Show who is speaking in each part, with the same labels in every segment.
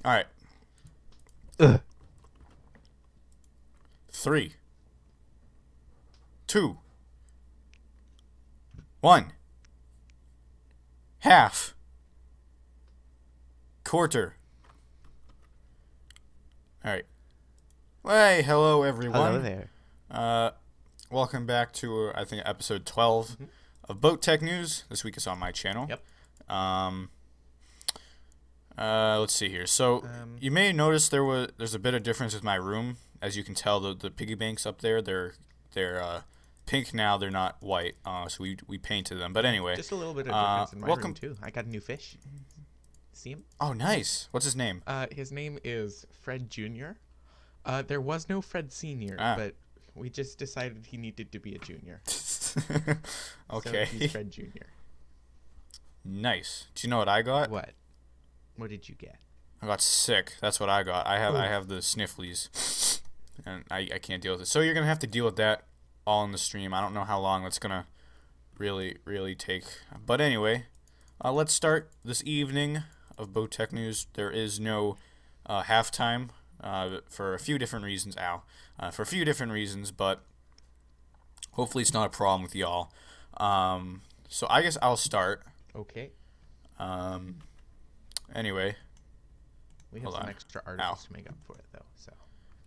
Speaker 1: All right. 3, 2, 1. Half. Quarter. All right. Hey, hello everyone.
Speaker 2: Hello there.
Speaker 1: Welcome back to I think episode 12 of Boat Tech News. This week is on my channel.
Speaker 2: Yep.
Speaker 1: Let's see here. So you may notice there's a bit of difference with my room. As you can tell, the piggy banks up there, they're pink now. They're not white. So we painted them. But anyway,
Speaker 2: Just a little bit of difference in my room too. I got a new fish. See him?
Speaker 1: Oh, nice. What's his name?
Speaker 2: His name is Fred Jr. There was no Fred Sr., but we just decided he needed to be a junior.
Speaker 1: Okay.
Speaker 2: So he's Fred Jr.
Speaker 1: Nice. Do you know what I got?
Speaker 2: What? What did you get?
Speaker 1: I got sick. That's what I got. I have the snifflies, and I can't deal with it. So you're gonna have to deal with that all in the stream. I don't know how long that's gonna really take. But anyway, let's start this evening of Boat Tech News. There is no halftime for a few different reasons. For a few different reasons, but hopefully it's not a problem with y'all. So I guess I'll start.
Speaker 2: Okay.
Speaker 1: Anyway.
Speaker 2: We have some extra articles to make up for it, though. So.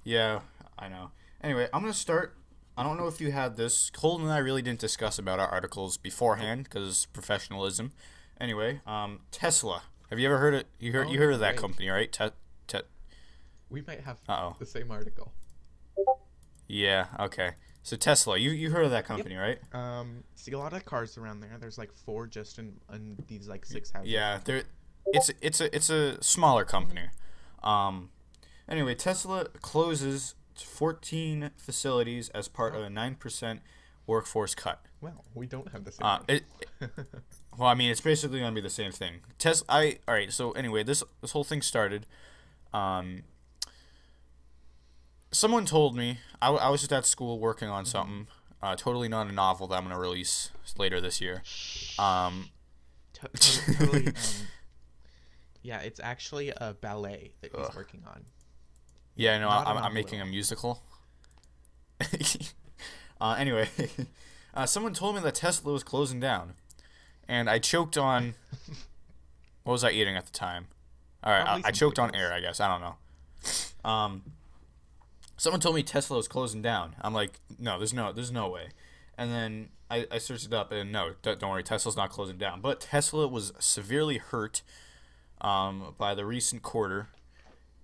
Speaker 1: Yeah, I know. Anyway, I'm going to start. I don't know if you had this. Colton and I really didn't discuss about our articles beforehand because professionalism. Anyway, Tesla. Have you ever heard it? You heard of that company, right?
Speaker 2: We might have the same article.
Speaker 1: Yeah, okay. So Tesla, you heard of that company, right?
Speaker 2: See a lot of cars around there. There's like 4 just in these like 6 houses.
Speaker 1: Yeah, it's a smaller company. Anyway, Tesla closes 14 facilities as part of a 9% workforce cut.
Speaker 2: Well, we don't have the same.
Speaker 1: Well, I mean, it's basically gonna be the same thing. All right. So anyway, this whole thing started. Someone told me I was just at school working on something. Totally not a novel that I'm gonna release later this year.
Speaker 2: Totally. Yeah, it's actually a ballet that he's working on.
Speaker 1: Yeah, no, I'm making a musical. Anyway, someone told me that Tesla was closing down, and I choked on. What was I eating at the time? All right, I choked on air. I guess I don't know. Someone told me Tesla was closing down. I'm like, no, there's no way. And then I searched it up, and no, don't worry, Tesla's not closing down. But Tesla was severely hurt by the recent quarter,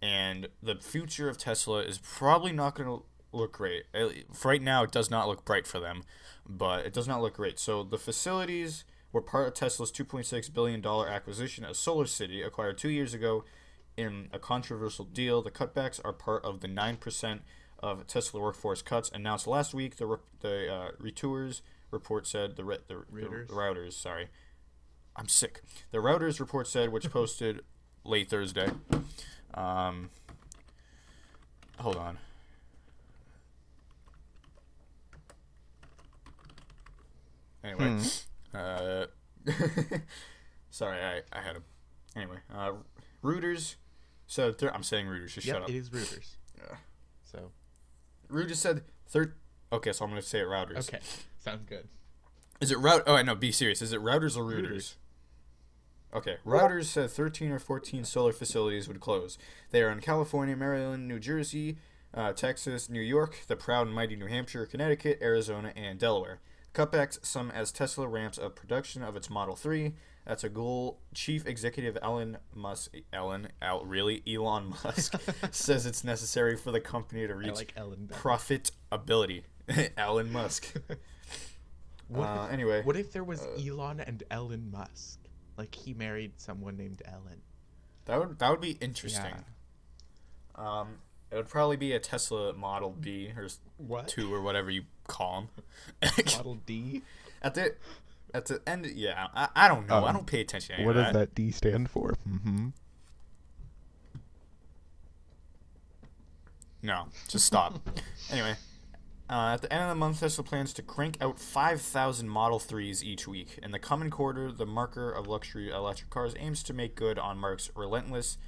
Speaker 1: and the future of Tesla is probably not going to look great. For right now, it does not look bright for them, but it does not look great. So the facilities were part of Tesla's $2.6 billion acquisition of Solar City, acquired 2 years ago in a controversial deal. The cutbacks are part of the 9% of Tesla workforce cuts announced last week. The Reuters report said the Reuters, sorry, I'm sick. The Reuters report said, which posted late Thursday. Hold on. Anyway, sorry, I had a. Anyway, Reuters said I'm saying Reuters. Just shut up.
Speaker 2: It is Reuters. So,
Speaker 1: Reuters said Okay, so I'm gonna say it Routers.
Speaker 2: Okay, sounds good.
Speaker 1: Is it Rout? Oh, no, be serious. Is it Routers or Reuters? Okay, Routers said 13 or 14 solar facilities would close. They are in California, Maryland, New Jersey, Texas, New York, the proud and mighty New Hampshire, Connecticut, Arizona, and Delaware. Cutbacks some as Tesla ramps up production of its Model 3. That's a goal. Chief Executive Elon Musk says it's necessary for the company to reach profitability. Elon Musk. Anyway.
Speaker 2: What if there was Elon and Elon Musk? Like he married someone named Ellen.
Speaker 1: That would be interesting. Yeah. It would probably be a Tesla Model B or 2 or whatever you call them.
Speaker 2: Model D?
Speaker 1: At the end, yeah. I don't know. I don't pay attention to any
Speaker 2: of that.
Speaker 1: What does
Speaker 2: that D stand for? Mm-hmm.
Speaker 1: No, just stop. Anyway, at the end of the month, Tesla plans to crank out 5,000 Model 3s each week. In the coming quarter, the maker of luxury electric cars aims to make good on Musk's relentless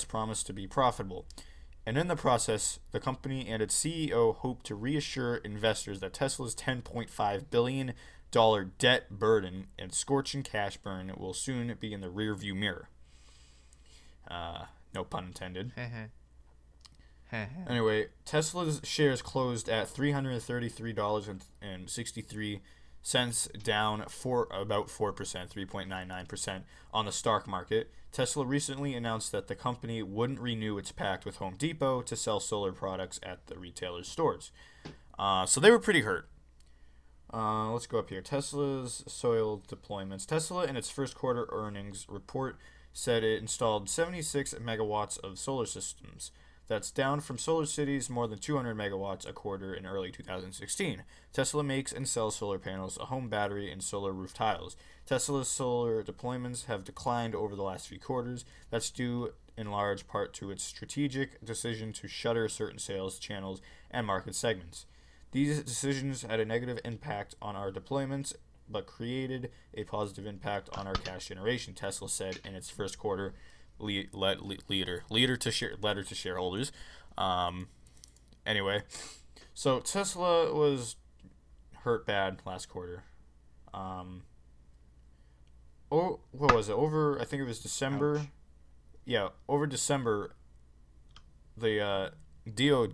Speaker 1: promise to be profitable. And in the process, the company and its CEO hope to reassure investors that Tesla's $10.5 billion debt burden and scorching cash burn will soon be in the rearview mirror. No pun intended. Anyway, Tesla's shares closed at $333.63, down about 4%, 3.99% on the stock market. Tesla recently announced that the company wouldn't renew its pact with Home Depot to sell solar products at the retailer's stores. So they were pretty hurt. Let's go up here. Tesla's soil deployments. Tesla, in its first quarter earnings report, said it installed 76 megawatts of solar systems. That's down from Solar City's more than 200 megawatts a quarter in early 2016. Tesla makes and sells solar panels, a home battery, and solar roof tiles. Tesla's solar deployments have declined over the last 3 quarters. That's due in large part to its strategic decision to shutter certain sales channels and market segments. These decisions had a negative impact on our deployments, but created a positive impact on our cash generation, Tesla said in its first quarter letter to shareholders. Anyway, so Tesla was hurt bad last quarter. What was it? I think it was December. Ouch. Yeah, over December, the DOW,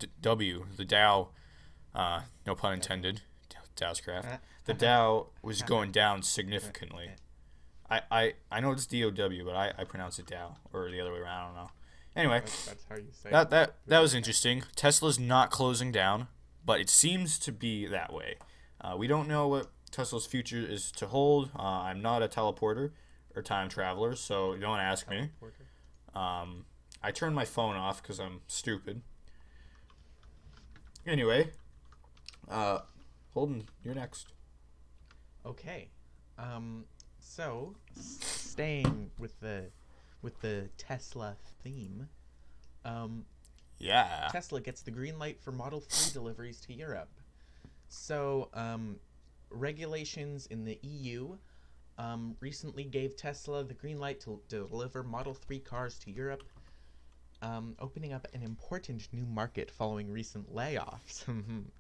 Speaker 1: the Dow, no pun intended, Dow's craft. The Dow was going down significantly. I know it's DOW, but I pronounce it Dow, or the other way around. I don't know. Anyway,
Speaker 2: that's how you say
Speaker 1: that was interesting. Tesla's not closing down, but it seems to be that way. We don't know what Tesla's future is to hold. I'm not a teleporter or time traveler, so don't ask me. I turned my phone off because I'm stupid. Anyway, Holden, you're next.
Speaker 2: Okay. So, staying with the Tesla theme,
Speaker 1: Yeah.
Speaker 2: Tesla gets the green light for Model 3 deliveries to Europe. So, regulations in the EU recently gave Tesla the green light to deliver Model 3 cars to Europe, opening up an important new market following recent layoffs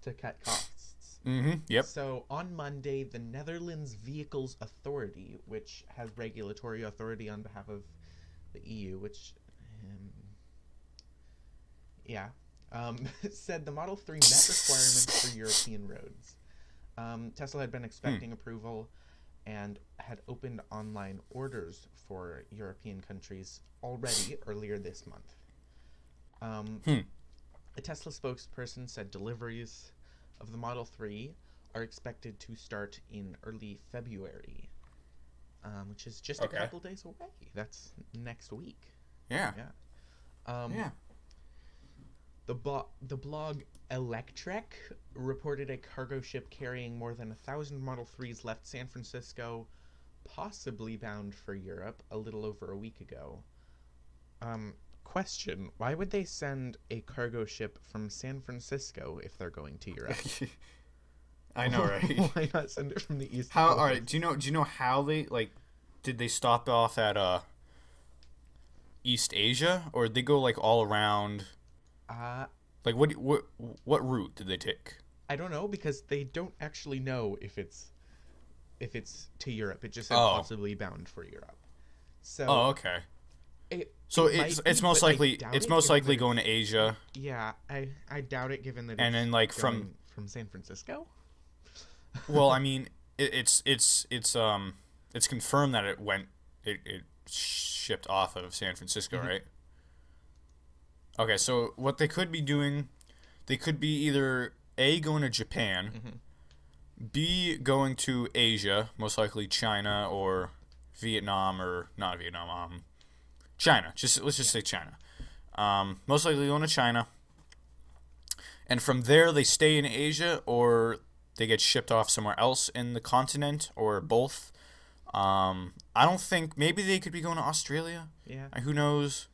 Speaker 2: to cut costs.
Speaker 1: Yep.
Speaker 2: So, on Monday, the Netherlands Vehicles Authority, which has regulatory authority on behalf of the EU, which said the Model 3 met requirements for European roads. Tesla had been expecting approval and had opened online orders for European countries already earlier this month. A Tesla spokesperson said deliveries of the Model 3 are expected to start in early February, which is just a couple days away. That's next week.
Speaker 1: Yeah.
Speaker 2: Yeah. The blog Electrek reported a cargo ship carrying more than 1,000 Model 3s left San Francisco, possibly bound for Europe, a little over a week ago. Question: why would they send a cargo ship from San Francisco if they're going to Europe?
Speaker 1: I know, right?
Speaker 2: Why not send it from the east?
Speaker 1: How? All right. Do you know how they Did they stop off at East Asia, or did they go like all around? Like what route did they take?
Speaker 2: I don't know, because they don't actually know if it's to Europe. It just said possibly bound for Europe. So
Speaker 1: okay. It's most likely going to Asia.
Speaker 2: Yeah, I doubt it, given that.
Speaker 1: And
Speaker 2: it's
Speaker 1: then like
Speaker 2: from San Francisco.
Speaker 1: Well, I mean, it's confirmed that it shipped off of San Francisco, right? Okay, so what they could be doing, they could be either A, going to Japan, B, going to Asia, most likely China or Vietnam, or not Vietnam, China. Let's just say China. Most likely going to China. And from there they stay in Asia, or they get shipped off somewhere else in the continent, or both. I don't think, maybe they could be going to Australia.
Speaker 2: Yeah.
Speaker 1: Who knows?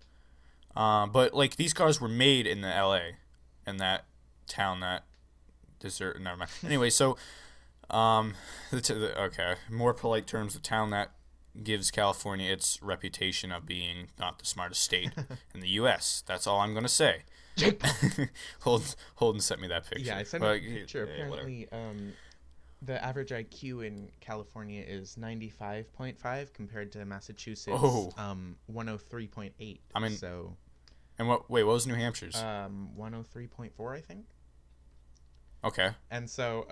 Speaker 1: But like, these cars were made in the LA, in that town, that desert. Never mind. Anyway, so okay, more polite terms, the town that gives California its reputation of being not the smartest state in the U.S. That's all I'm gonna say. Holden sent me that picture.
Speaker 2: Yeah, I sent a picture. Apparently, the average IQ in California is 95.5 compared to Massachusetts, 103.8.
Speaker 1: I mean,
Speaker 2: so.
Speaker 1: And what was New Hampshire's?
Speaker 2: 103.4, I think.
Speaker 1: Okay.
Speaker 2: And so,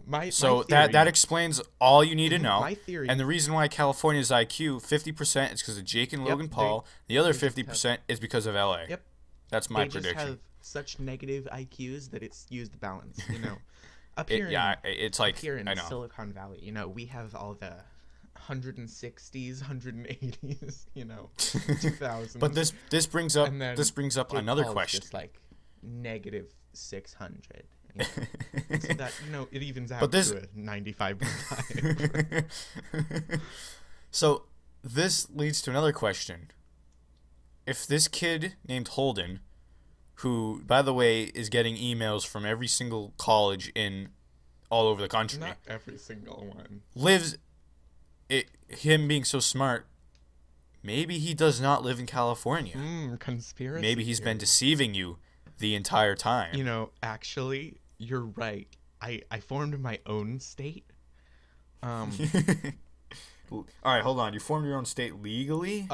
Speaker 2: my
Speaker 1: theory, that explains all you need to know.
Speaker 2: My theory.
Speaker 1: And the reason why California's IQ 50% is because of Jake and Logan Paul. The other 50% is because of LA.
Speaker 2: Yep.
Speaker 1: That's my prediction.
Speaker 2: They just have such negative IQs that it's used the balance. You know, up here.
Speaker 1: It's like,
Speaker 2: here in
Speaker 1: I know.
Speaker 2: Silicon Valley. You know, we have all the 160s, 180s. You know, 2000s.
Speaker 1: But this brings up another question.
Speaker 2: Just like negative 600. You know? So that, you know, it evens out to a 95.5.
Speaker 1: So this leads to another question. If this kid named Holden, who, by the way, is getting emails from every single college all over the country.
Speaker 2: Not every single one.
Speaker 1: Him being so smart, maybe he does not live in California.
Speaker 2: Conspiracy.
Speaker 1: Maybe he's been deceiving you the entire time.
Speaker 2: You know, actually, you're right. I formed my own state.
Speaker 1: All right, hold on. You formed your own state legally?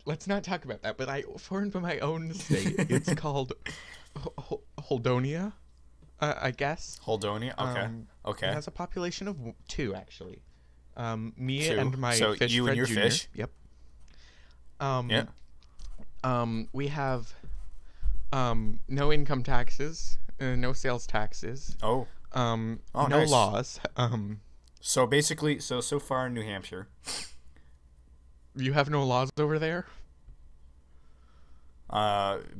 Speaker 2: Let's not talk about that, but I formed my own state. It's called Holdonia, I guess.
Speaker 1: Holdonia? Okay. Okay.
Speaker 2: It has a population of 2, actually. Me
Speaker 1: 2.
Speaker 2: and my
Speaker 1: so
Speaker 2: fish,
Speaker 1: you
Speaker 2: Fred
Speaker 1: and your
Speaker 2: Jr.
Speaker 1: fish?
Speaker 2: Yep. We have no income taxes, no sales taxes.
Speaker 1: Oh.
Speaker 2: No
Speaker 1: nice.
Speaker 2: laws.
Speaker 1: So basically, so far in New Hampshire,
Speaker 2: you have no laws over there?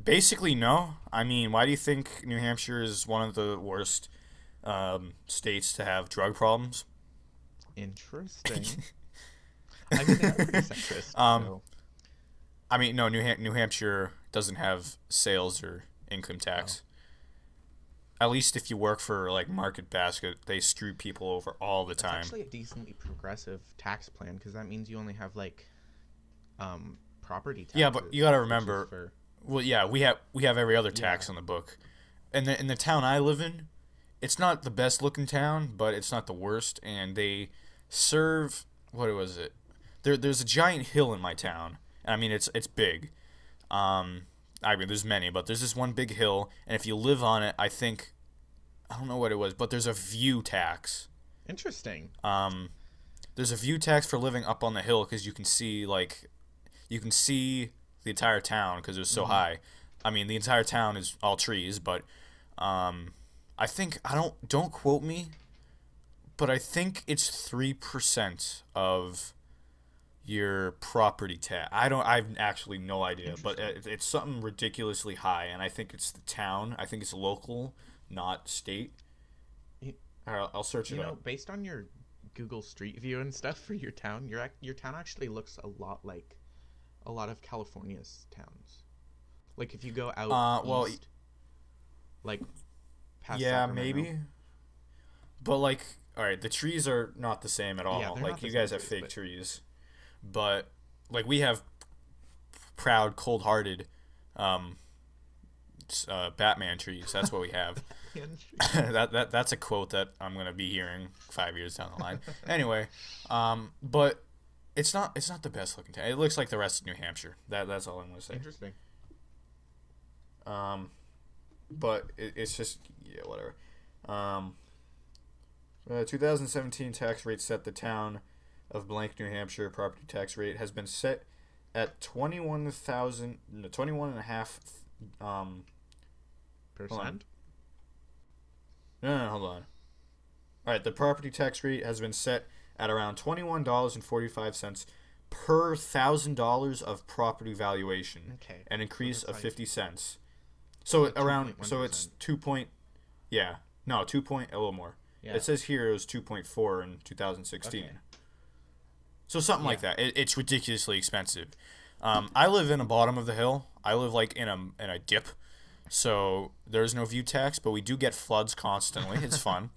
Speaker 1: Basically no. I mean, why do you think New Hampshire is one of the worst states to have drug problems?
Speaker 2: Interesting. I mean, they're pretty centrist.
Speaker 1: I mean, no, New Hampshire doesn't have sales or income tax. At least if you work for like Market Basket, they screw people over all the
Speaker 2: That's
Speaker 1: time.
Speaker 2: actually a decently progressive tax plan because that means you only have like property taxes.
Speaker 1: Yeah, but you got to
Speaker 2: which is
Speaker 1: remember.
Speaker 2: for-
Speaker 1: Well, yeah, we have every other tax
Speaker 2: Yeah.
Speaker 1: on the book, and in the town I live in, it's not the best looking town, but it's not the worst, and they serve what was it? There's a giant hill in my town, and I mean it's big. I mean there's many, but there's this one big hill, and if you live on it, I don't know what it was, but there's a view tax.
Speaker 2: Interesting.
Speaker 1: There's a view tax for living up on the hill because you can see the entire town because it was so high. I mean, the entire town is all trees, but I think don't quote me, but I think it's 3% of your property tax. I've actually no idea, but it's something ridiculously high, and I think it's the town. I think it's local, not state.
Speaker 2: You-
Speaker 1: I'll search it up.
Speaker 2: Based on your Google Street View and stuff for your town, your town actually looks a lot like a lot of California's towns. Like if you go out
Speaker 1: Well,
Speaker 2: east, like past
Speaker 1: yeah,
Speaker 2: Sacramento.
Speaker 1: maybe. But like, all right, the trees are not the same at all.
Speaker 2: Yeah, they're
Speaker 1: Like
Speaker 2: not the
Speaker 1: you
Speaker 2: same
Speaker 1: guys have
Speaker 2: trees,
Speaker 1: fake
Speaker 2: but-
Speaker 1: trees, but like we have proud, cold-hearted, Batman trees. That's what we have. That's a quote that I'm gonna be hearing 5 years down the line. Anyway, but it's not the best looking town. It looks like the rest of New Hampshire. That's all I'm gonna say.
Speaker 2: Interesting.
Speaker 1: But it's just yeah, whatever. 2017 tax rate set. The town of blank, New Hampshire property tax rate has been set at 21,000, no, 21 and a half.
Speaker 2: Percent.
Speaker 1: No, hold on. All right, the property tax rate has been set at around $21.45 per $1,000 of property valuation.
Speaker 2: Okay.
Speaker 1: An increase of
Speaker 2: like
Speaker 1: 50 cents. So
Speaker 2: like
Speaker 1: around, so
Speaker 2: 2.1%.
Speaker 1: it's 2 point, yeah, no, 2 point, a little more.
Speaker 2: Yeah.
Speaker 1: It says here it was 2.4 in 2016.
Speaker 2: Okay.
Speaker 1: So something like that. It's ridiculously expensive. I live in the bottom of the hill. I live like in a dip, so there's no view tax, but we do get floods constantly. It's fun.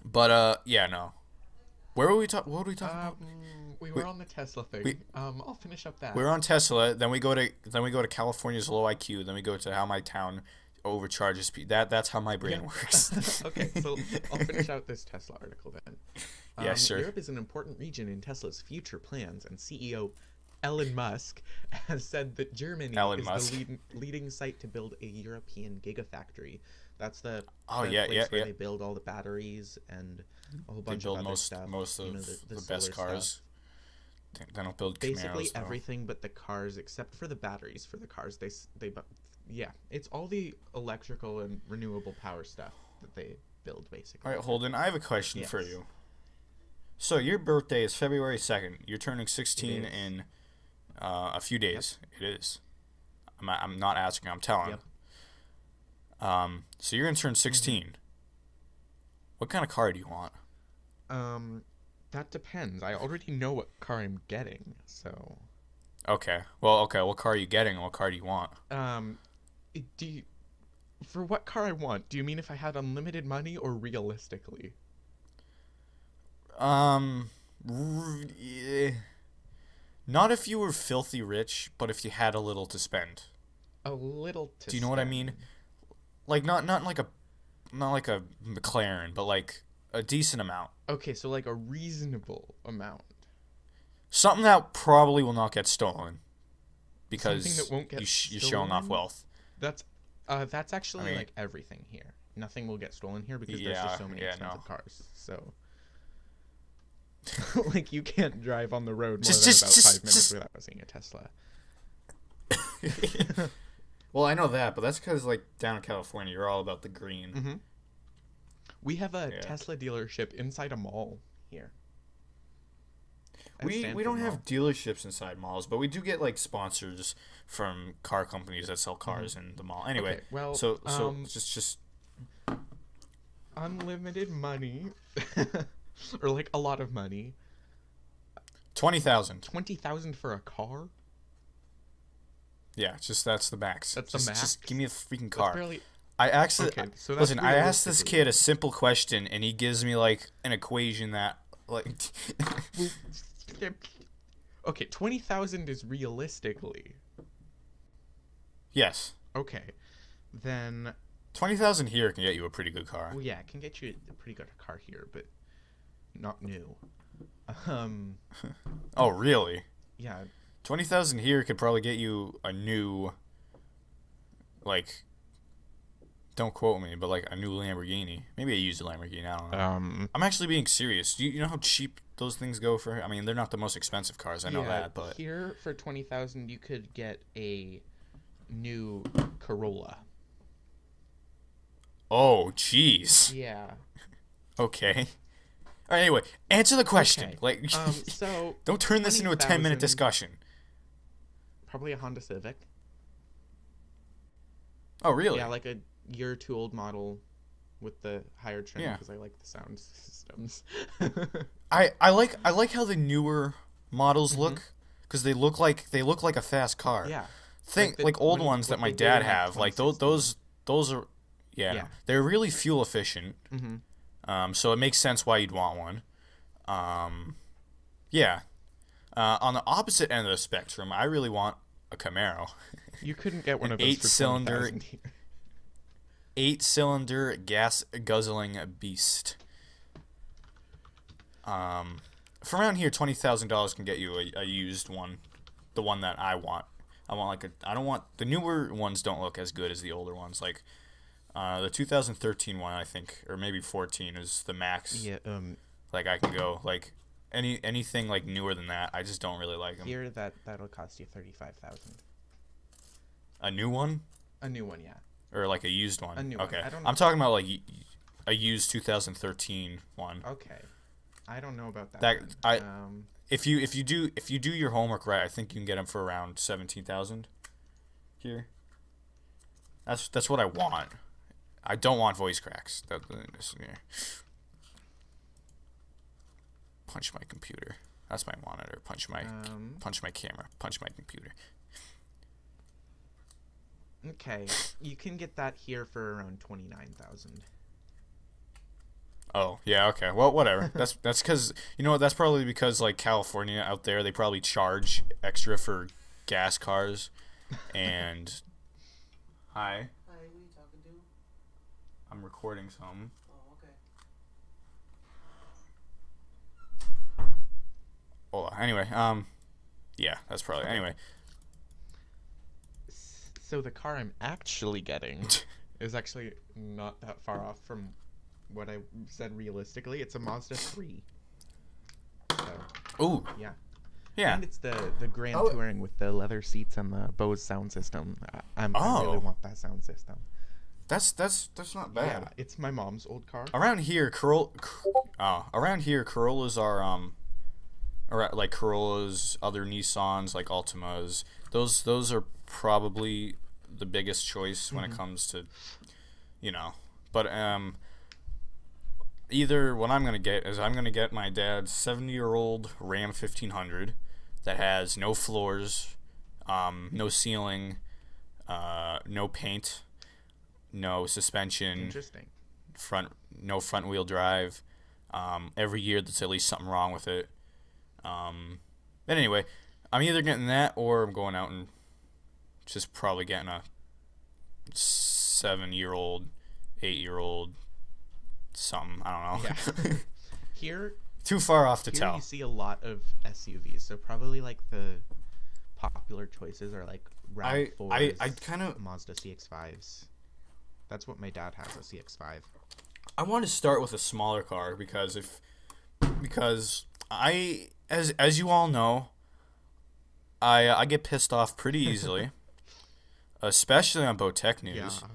Speaker 1: But yeah, no. Where were we talking? What were we talking about?
Speaker 2: We were on the Tesla thing. I'll finish up that.
Speaker 1: We're on Tesla. Then we go to California's low IQ. Then we go to how my town overcharges people. That's how my brain works.
Speaker 2: Okay, so I'll finish out this Tesla article then.
Speaker 1: Yeah, sure.
Speaker 2: Europe is an important region in Tesla's future plans, and CEO Elon Musk has said that Germany is the leading site to build a European gigafactory. That's the place where they build all the batteries and a whole bunch of other stuff.
Speaker 1: Most of the best cars. They don't build
Speaker 2: basically
Speaker 1: Camaros,
Speaker 2: everything but the cars, except for the batteries for the cars. Yeah, it's all the electrical and renewable power stuff that they build basically.
Speaker 1: All right, Holden, I have a question for you. So your birthday is February 2nd. You're turning 16 in a few days. Yep. It is. I'm not asking. I'm telling. Yep. So you're gonna turn 16. Mm-hmm. What kind of car do you want?
Speaker 2: That depends. I already know what car I'm getting, so.
Speaker 1: Okay. Well, okay. What car are you getting, and what car do you want?
Speaker 2: For what car I want? Do you mean if I had unlimited money or realistically?
Speaker 1: Not if you were filthy rich, but if you had a little to spend.
Speaker 2: A little to.
Speaker 1: Do you know what I mean? Like not like a McLaren, but like a decent amount.
Speaker 2: Okay, so like a reasonable amount.
Speaker 1: Something that probably will not get stolen, because
Speaker 2: something that won't get
Speaker 1: you're showing off wealth.
Speaker 2: That's actually like everything here. Nothing will get stolen here because there's just so many expensive cars. So. Like you can't drive on the road more than about 5 minutes without seeing a Tesla.
Speaker 1: Well, I know that, but that's because like down in California, you're all about the green.
Speaker 2: Mm-hmm. We have a Tesla dealership inside a mall here.
Speaker 1: We don't have dealerships inside malls, but we do get like sponsors from car companies that sell cars in the mall. Anyway,
Speaker 2: okay, well,
Speaker 1: so just
Speaker 2: unlimited money. Or like a lot of money.
Speaker 1: 20,000.
Speaker 2: 20,000 for a car?
Speaker 1: Yeah, that's the max.
Speaker 2: That's
Speaker 1: just,
Speaker 2: the max.
Speaker 1: Just give me a freaking
Speaker 2: That's
Speaker 1: car.
Speaker 2: barely...
Speaker 1: I actually
Speaker 2: Okay, so that's
Speaker 1: listen. I asked this
Speaker 2: realistically-
Speaker 1: kid a simple question, and he gives me like an equation that like.
Speaker 2: Okay, 20,000 is realistically.
Speaker 1: Yes,
Speaker 2: Okay, then
Speaker 1: 20,000 here can get you a pretty good car.
Speaker 2: well, yeah, it can get you a pretty good car here, but not new.
Speaker 1: Oh, really?
Speaker 2: Yeah,
Speaker 1: 20,000 here could probably get you a new, like, don't quote me, but like a new Lamborghini. Maybe a used Lamborghini. I don't know. I'm actually being serious. You know how cheap those things go for? I mean, they're not the most expensive cars. I know that, but
Speaker 2: here for 20,000 you could get a new Corolla.
Speaker 1: oh, jeez.
Speaker 2: Yeah.
Speaker 1: Okay. All right, anyway, answer the question.
Speaker 2: Okay.
Speaker 1: Like,
Speaker 2: So
Speaker 1: don't turn this into a 10-minute
Speaker 2: 20,000
Speaker 1: discussion.
Speaker 2: Probably a Honda Civic.
Speaker 1: Oh, really?
Speaker 2: Yeah, like a year or two old model with the higher trim
Speaker 1: Yeah.
Speaker 2: because I like the sound systems.
Speaker 1: I like how the newer models look because they look like a fast car.
Speaker 2: Yeah.
Speaker 1: Think
Speaker 2: Like the-
Speaker 1: old
Speaker 2: when-
Speaker 1: ones that
Speaker 2: what
Speaker 1: my
Speaker 2: they did
Speaker 1: dad
Speaker 2: in, like,
Speaker 1: have. Like
Speaker 2: 2016.
Speaker 1: those are yeah,
Speaker 2: Yeah.
Speaker 1: they're really fuel efficient.
Speaker 2: Mm-hmm.
Speaker 1: So it makes sense why you'd want one. Yeah. On the opposite end of the spectrum, I really want a Camaro.
Speaker 2: You couldn't get one
Speaker 1: An
Speaker 2: of those for
Speaker 1: 8-cylinder
Speaker 2: 20,000 here.
Speaker 1: 8-cylinder gas guzzling beast. For around here, $20,000 can get you a used one, the one that I want. I want like I don't want the newer ones. Don't look as good as the older ones. Like the 2013 one, I think, or maybe 14 is the max.
Speaker 2: Yeah.
Speaker 1: Like I can go like anything like newer than that. I just don't really like them.
Speaker 2: Here that'll cost you 35,000.
Speaker 1: A new one
Speaker 2: A new one, yeah.
Speaker 1: or like a used one.
Speaker 2: A new one.
Speaker 1: Okay,
Speaker 2: I don't
Speaker 1: I'm
Speaker 2: know.
Speaker 1: talking about like a used 2013 one.
Speaker 2: Okay. I don't know about that.
Speaker 1: That
Speaker 2: one.
Speaker 1: If you do your homework right, I think you can get them for around 17,000 here. That's what I want. I don't want voice cracks. Punch my computer. That's my monitor. Punch my camera. Punch my computer.
Speaker 2: Okay, you can get that here for around 29,000.
Speaker 1: Oh, yeah, okay. Well, whatever. That's because, you know what, that's probably because, like, California out there, they probably charge extra for gas cars, and... Hi.
Speaker 3: Hi, who are you talking to?
Speaker 1: I'm recording some.
Speaker 3: Oh, okay.
Speaker 1: Hold on. Anyway, yeah, that's probably... Anyway.
Speaker 2: So the car I'm actually getting is actually not that far off from what I said realistically. It's a Mazda 3. So,
Speaker 1: Ooh.
Speaker 2: yeah.
Speaker 1: Yeah.
Speaker 2: And it's the Grand
Speaker 1: Oh.
Speaker 2: Touring with the leather seats and the Bose sound system. I
Speaker 1: Oh.
Speaker 2: really want that sound system.
Speaker 1: That's not bad.
Speaker 2: Yeah, it's my mom's old car.
Speaker 1: Around here, Corollas are like Corollas, other Nissans, like Altimas. Those are probably the biggest choice when it comes to, you know. But either what I'm gonna get is I'm gonna get my dad's 70-year-old Ram 1500 that has no floors, no ceiling, no paint, no suspension,
Speaker 2: Interesting.
Speaker 1: no front wheel drive. Every year there's at least something wrong with it. But anyway, I'm either getting that or I'm going out and just probably getting a 7-year-old, 8-year-old, something. I don't know.
Speaker 2: Yeah. Here,
Speaker 1: Too far off to
Speaker 2: here
Speaker 1: tell.
Speaker 2: you see a lot of SUVs. So probably like the popular choices are like
Speaker 1: I
Speaker 2: RAV4s,
Speaker 1: kind of
Speaker 2: Mazda CX-5s. That's what my dad has, a CX-5.
Speaker 1: I want to start with a smaller car because as you all know, I get pissed off pretty easily, especially on Botech News.
Speaker 2: Yeah.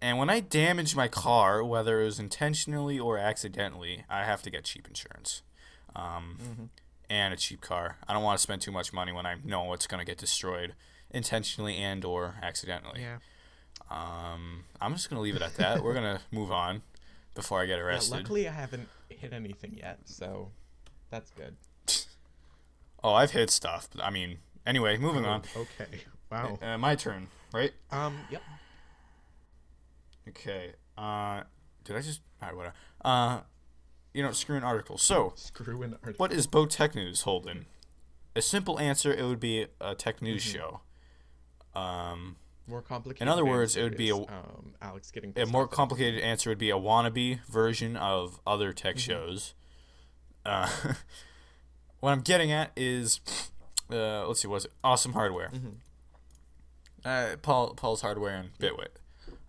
Speaker 1: And when I damage my car, whether it was intentionally or accidentally, I have to get cheap insurance. And a cheap car. I don't want to spend too much money when I know it's going to get destroyed intentionally and or accidentally.
Speaker 2: Yeah.
Speaker 1: I'm just going to leave it at that. We're going to move on before I get
Speaker 2: Yeah,
Speaker 1: arrested.
Speaker 2: luckily I haven't hit anything yet, so that's good.
Speaker 1: Oh, I've hit stuff. But, I mean, anyway, moving on.
Speaker 2: Okay. Wow.
Speaker 1: My turn, right?
Speaker 2: Yep.
Speaker 1: Okay. Did I just? Alright, whatever. Screw an article. So,
Speaker 2: Screw an article.
Speaker 1: what is Bo Tech News, Holden? A simple answer, it would be a tech news show.
Speaker 2: More complicated.
Speaker 1: In other words,
Speaker 2: answer
Speaker 1: it would be
Speaker 2: is, Alex getting
Speaker 1: a
Speaker 2: pissed
Speaker 1: more
Speaker 2: off at
Speaker 1: complicated answer would be a wannabe version of other tech shows. What I'm getting at is, let's see, was it Awesome Hardware? Paul's Hardware and Bitwit.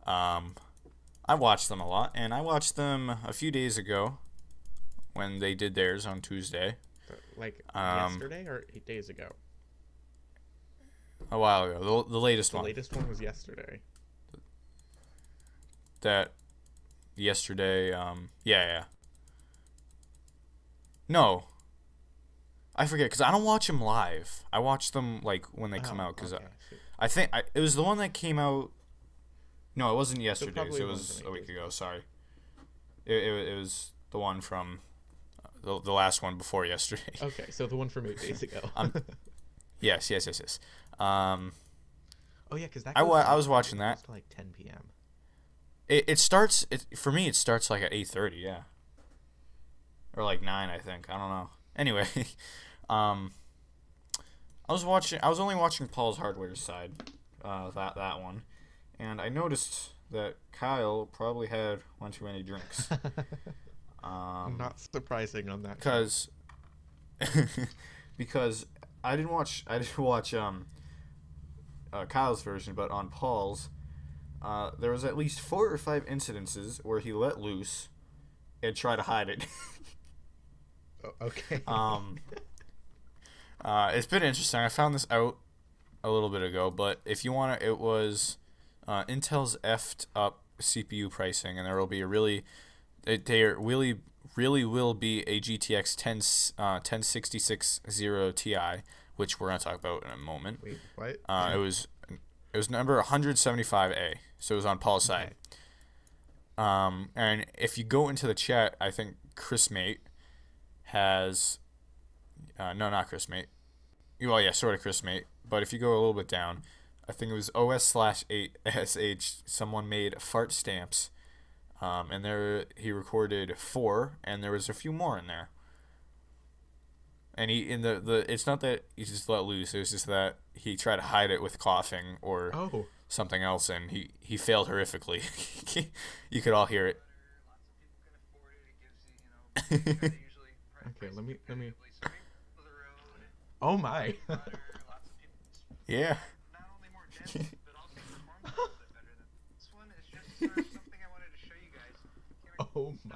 Speaker 1: I watched them a lot, and I watched them a few days ago when they did theirs on Tuesday.
Speaker 2: Like yesterday or 8 days ago?
Speaker 1: A while ago, the latest
Speaker 2: The
Speaker 1: one.
Speaker 2: latest one was yesterday.
Speaker 1: That yesterday, yeah. No, I forget because I don't watch them live. I watch them like when they come out because
Speaker 2: okay.
Speaker 1: I think it was the one that came out. No, it wasn't yesterday's.
Speaker 2: probably
Speaker 1: It
Speaker 2: one
Speaker 1: was
Speaker 2: from
Speaker 1: a
Speaker 2: 8
Speaker 1: week
Speaker 2: days
Speaker 1: ago. Sorry. It was the one from the last one before yesterday.
Speaker 2: Okay, so the one from 8 days ago.
Speaker 1: Yes.
Speaker 2: Oh yeah, because that.
Speaker 1: I
Speaker 2: goes
Speaker 1: was watching that.
Speaker 2: to like 10 p.m.
Speaker 1: It starts. For me, it starts like at 8:30. Yeah. Or like 9, I think. I don't know. Anyway, I was only watching Paul's Hardware side, that one, and I noticed that Kyle probably had one too many drinks.
Speaker 2: Not surprising on that.
Speaker 1: Because I didn't watch Kyle's version, but on Paul's, there was at least 4 or 5 incidences where he let loose and tried to hide it.
Speaker 2: Okay.
Speaker 1: It's been interesting. I found this out a little bit ago, but if you want to, it was Intel's effed up CPU pricing, and there will be there really will be a GTX 1066 Ti, which we're gonna talk about in a moment.
Speaker 2: Wait, what?
Speaker 1: It was number 175A, so it was on Paul's side. And if you go into the chat, I think Chris Mate has no, not Chris Mate. Well, yeah, sort of Chris Mate. But if you go a little bit down, I think it was OS/8SH. Someone made fart stamps, and he recorded 4, and there was a few more in there. And it's not that he just let loose. It was just that he tried to hide it with coughing or something else, and he failed horrifically. You could all hear it.
Speaker 2: Okay, let me. Oh my.
Speaker 1: Yeah.
Speaker 2: Oh my.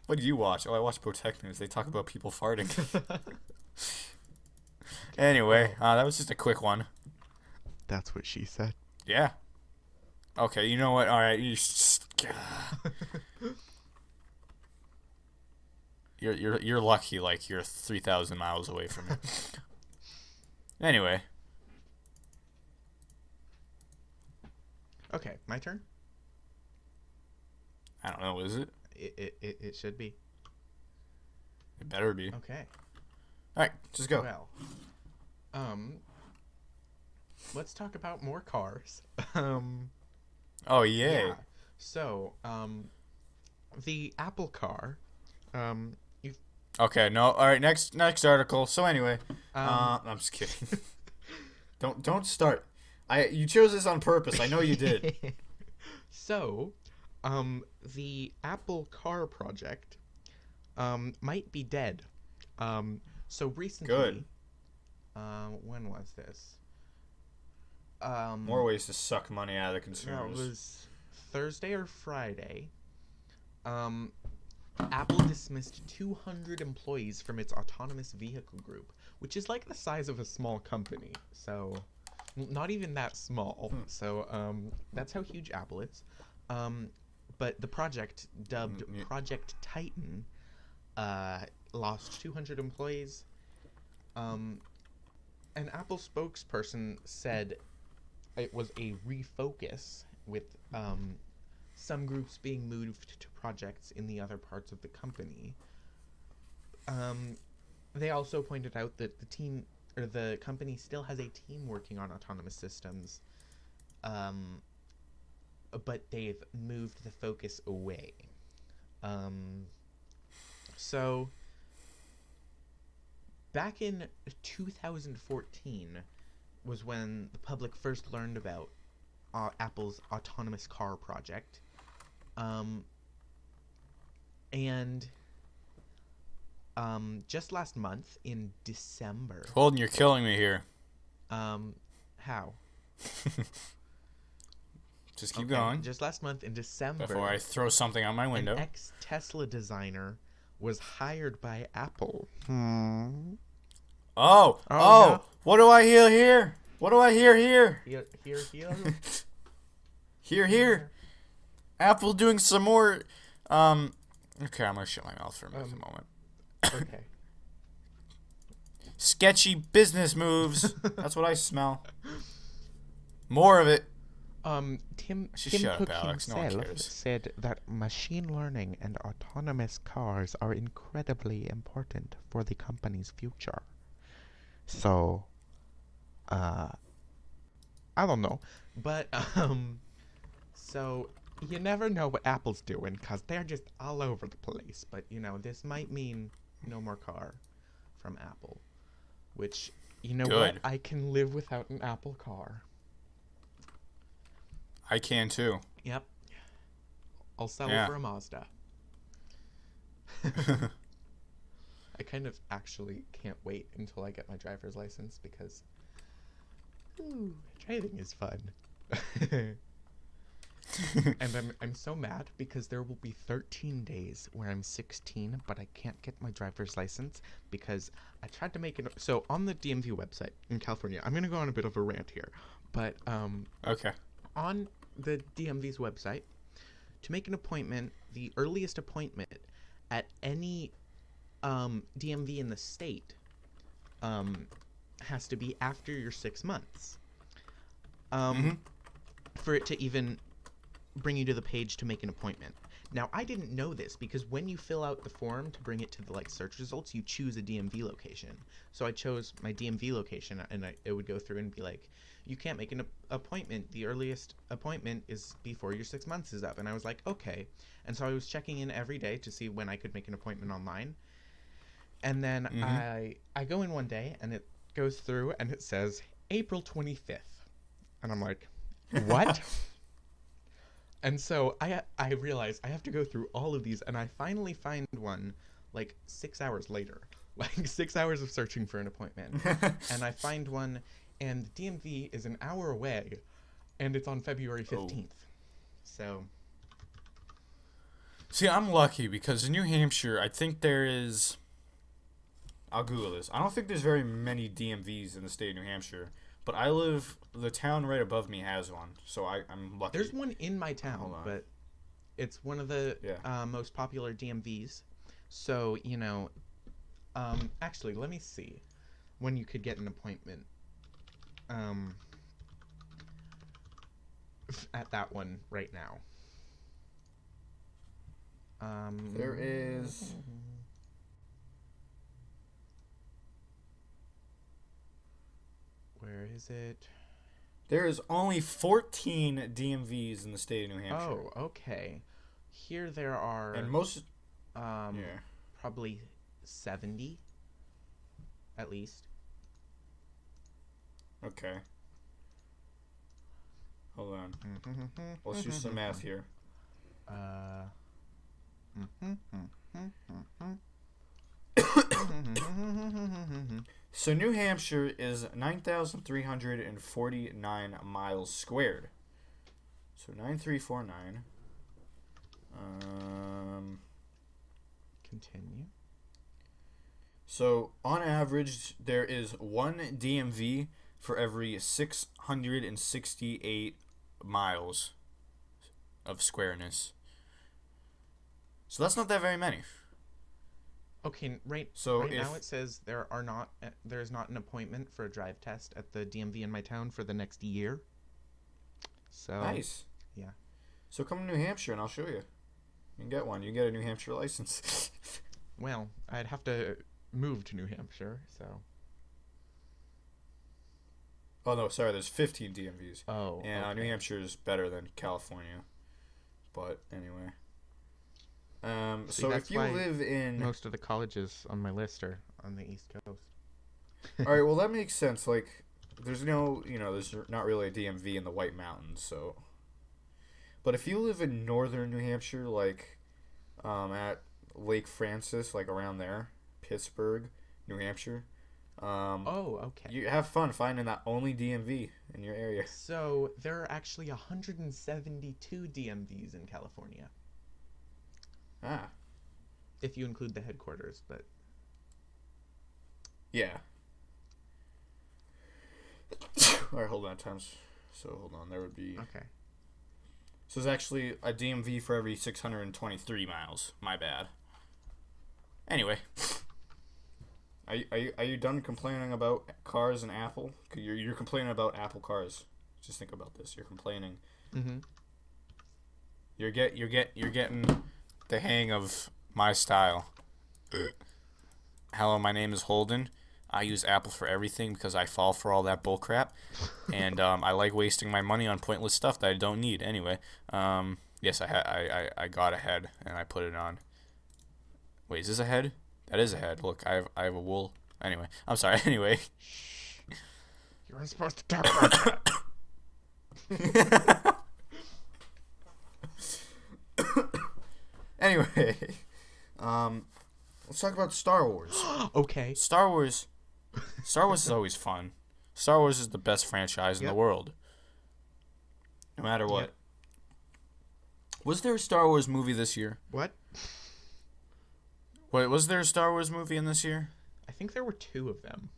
Speaker 1: What did you watch? Oh, I watched Protect News. They talk about people farting. Anyway, that was just a quick one.
Speaker 2: That's what she said.
Speaker 1: Yeah. Okay, you know what? All right, you're lucky. Like you're 3,000 miles away from it. Anyway.
Speaker 2: Okay, my turn.
Speaker 1: I don't know. Is it?
Speaker 2: It should be.
Speaker 1: It better be.
Speaker 2: Okay.
Speaker 1: All right, just go.
Speaker 2: Well, let's talk about more cars.
Speaker 1: Oh yay!
Speaker 2: Yeah. So, the Apple car. You've.
Speaker 1: Okay. No. All right. Next article. So anyway, I'm just kidding. Don't start. You chose this on purpose. I know you did.
Speaker 2: So, the Apple car project, might be dead. So recently.
Speaker 1: Good.
Speaker 2: When was this?
Speaker 1: More ways to suck money out of the consumers.
Speaker 2: That was Thursday or Friday. Apple dismissed 200 employees from its autonomous vehicle group, which is like the size of a small company. So, not even that small. So, that's how huge Apple is. But the project, dubbed Project Titan, lost 200 employees. An Apple spokesperson said it was a refocus with some groups being moved to projects in the other parts of the company. They also pointed out that the company still has a team working on autonomous systems, but they've moved the focus away. So back in 2014 was when the public first learned about Apple's autonomous car project. And just last month in December.
Speaker 1: Holden, you're killing me here.
Speaker 2: How?
Speaker 1: Just keep going.
Speaker 2: Just last month in December.
Speaker 1: Before I throw something out my window.
Speaker 2: An ex-Tesla designer was hired by Apple.
Speaker 1: Oh,
Speaker 2: no.
Speaker 1: What do I hear here? What do I hear here?
Speaker 2: Here.
Speaker 1: Here. Apple doing some more. Okay, I'm gonna shut my mouth for a moment.
Speaker 2: Okay.
Speaker 1: Sketchy business moves. That's what I smell. More of it.
Speaker 2: Tim
Speaker 1: Shut
Speaker 2: Cook
Speaker 1: up, Alex. No one
Speaker 2: himself
Speaker 1: cares.
Speaker 2: said that machine learning and autonomous cars are incredibly important for the company's future. So, I don't know. But, so you never know what Apple's doing because they're just all over the place. But, this might mean no more car from Apple. Which, you know
Speaker 1: Good.
Speaker 2: what? I can live without an Apple car.
Speaker 1: I can too.
Speaker 2: Yep. I'll settle for a Mazda. I kind of actually can't wait until I get my driver's license because driving is fun. And I'm so mad because there will be 13 days where I'm 16, but I can't get my driver's license because I tried to make it. So on the DMV website in California, I'm going to go on a bit of a rant here, but
Speaker 1: Okay.
Speaker 2: on the DMV's website, to make an appointment, the earliest appointment at any DMV in the state has to be after your 6 months for it to even bring you to the page to make an appointment. Now, I didn't know this because when you fill out the form to bring it to the search results, you choose a DMV location. So I chose my DMV location, and it would go through and be like, you can't make an appointment. The earliest appointment is before your 6 months is up. And I was like, okay. And so I was checking in every day to see when I could make an appointment online. And then I go in one day, and it goes through, and it says April 25th. And I'm like, what? And so I realize I have to go through all of these, and I finally find one 6 hours later. 6 hours of searching for an appointment. And I find one, and the DMV is an hour away, and it's on February 15th. So.
Speaker 1: See, I'm lucky because in New Hampshire, I think there is. I'll Google this. I don't think there's very many DMVs in the state of New Hampshire, but the town right above me has one, so I'm lucky.
Speaker 2: There's one in my town, but it's one of the most popular DMVs. So, actually, let me see when you could get an appointment at that one right now.
Speaker 1: There is.
Speaker 2: Where is it?
Speaker 1: There is only 14 DMVs in the state of New Hampshire.
Speaker 2: Oh, okay. Here there are,
Speaker 1: and most,
Speaker 2: probably 70, at least.
Speaker 1: Okay. Hold on. Let's do some math here. So New Hampshire is 9,349 miles squared. So 9349.
Speaker 2: Continue.
Speaker 1: So on average, there is one DMV for every 668 miles of squareness. So that's not that very many.
Speaker 2: Okay, right now it says there's not an appointment for a drive test at the DMV in my town for the next year. So
Speaker 1: nice. So come to New Hampshire and I'll show you. You can get one. You can get a New Hampshire license.
Speaker 2: Well, I'd have to move to New Hampshire, so.
Speaker 1: Oh no, sorry. There's 15 DMVs.
Speaker 2: Oh.
Speaker 1: And
Speaker 2: okay.
Speaker 1: New Hampshire is better than California. But anyway.
Speaker 2: See,
Speaker 1: So
Speaker 2: that's
Speaker 1: if you
Speaker 2: why
Speaker 1: live in...
Speaker 2: Most of the colleges on my list are on the East Coast.
Speaker 1: All right, well, that makes sense. Like, there's no, there's not really a DMV in the White Mountains, so... But if you live in northern New Hampshire, like, at Lake Francis, like around there, Pittsburgh, New Hampshire,
Speaker 2: Oh, okay.
Speaker 1: you have fun finding that only DMV in your area.
Speaker 2: So there are actually 172 DMVs in California,
Speaker 1: Ah,
Speaker 2: if you include the headquarters, but
Speaker 1: yeah. All right, hold on, times. So hold on, there would be.
Speaker 2: okay.
Speaker 1: So there's actually a DMV for every 623 miles. My bad. Anyway, are you done complaining about cars and Apple? 'Cause you're complaining about Apple cars. Just think about this. You're complaining.
Speaker 2: Mm-hmm.
Speaker 1: You're getting the hang of my style. Hello, my name is Holden. I use Apple for everything because I fall for all that bullcrap, and I like wasting my money on pointless stuff that I don't need. Anyway, yes, I got a head and I put it on. Wait, is this a head? That is a head. Look, I have a wool. Anyway, I'm sorry. Anyway,
Speaker 2: You weren't supposed to talk about that.
Speaker 1: anyway, let's talk about Star Wars.
Speaker 2: Okay.
Speaker 1: Star Wars is always fun. Star Wars is the best franchise in the
Speaker 2: Yep.
Speaker 1: world. No matter what.
Speaker 2: Yep.
Speaker 1: Was there a Star Wars movie this year?
Speaker 2: What?
Speaker 1: Wait, was there a Star Wars movie in this year?
Speaker 2: I think there were 2 of them.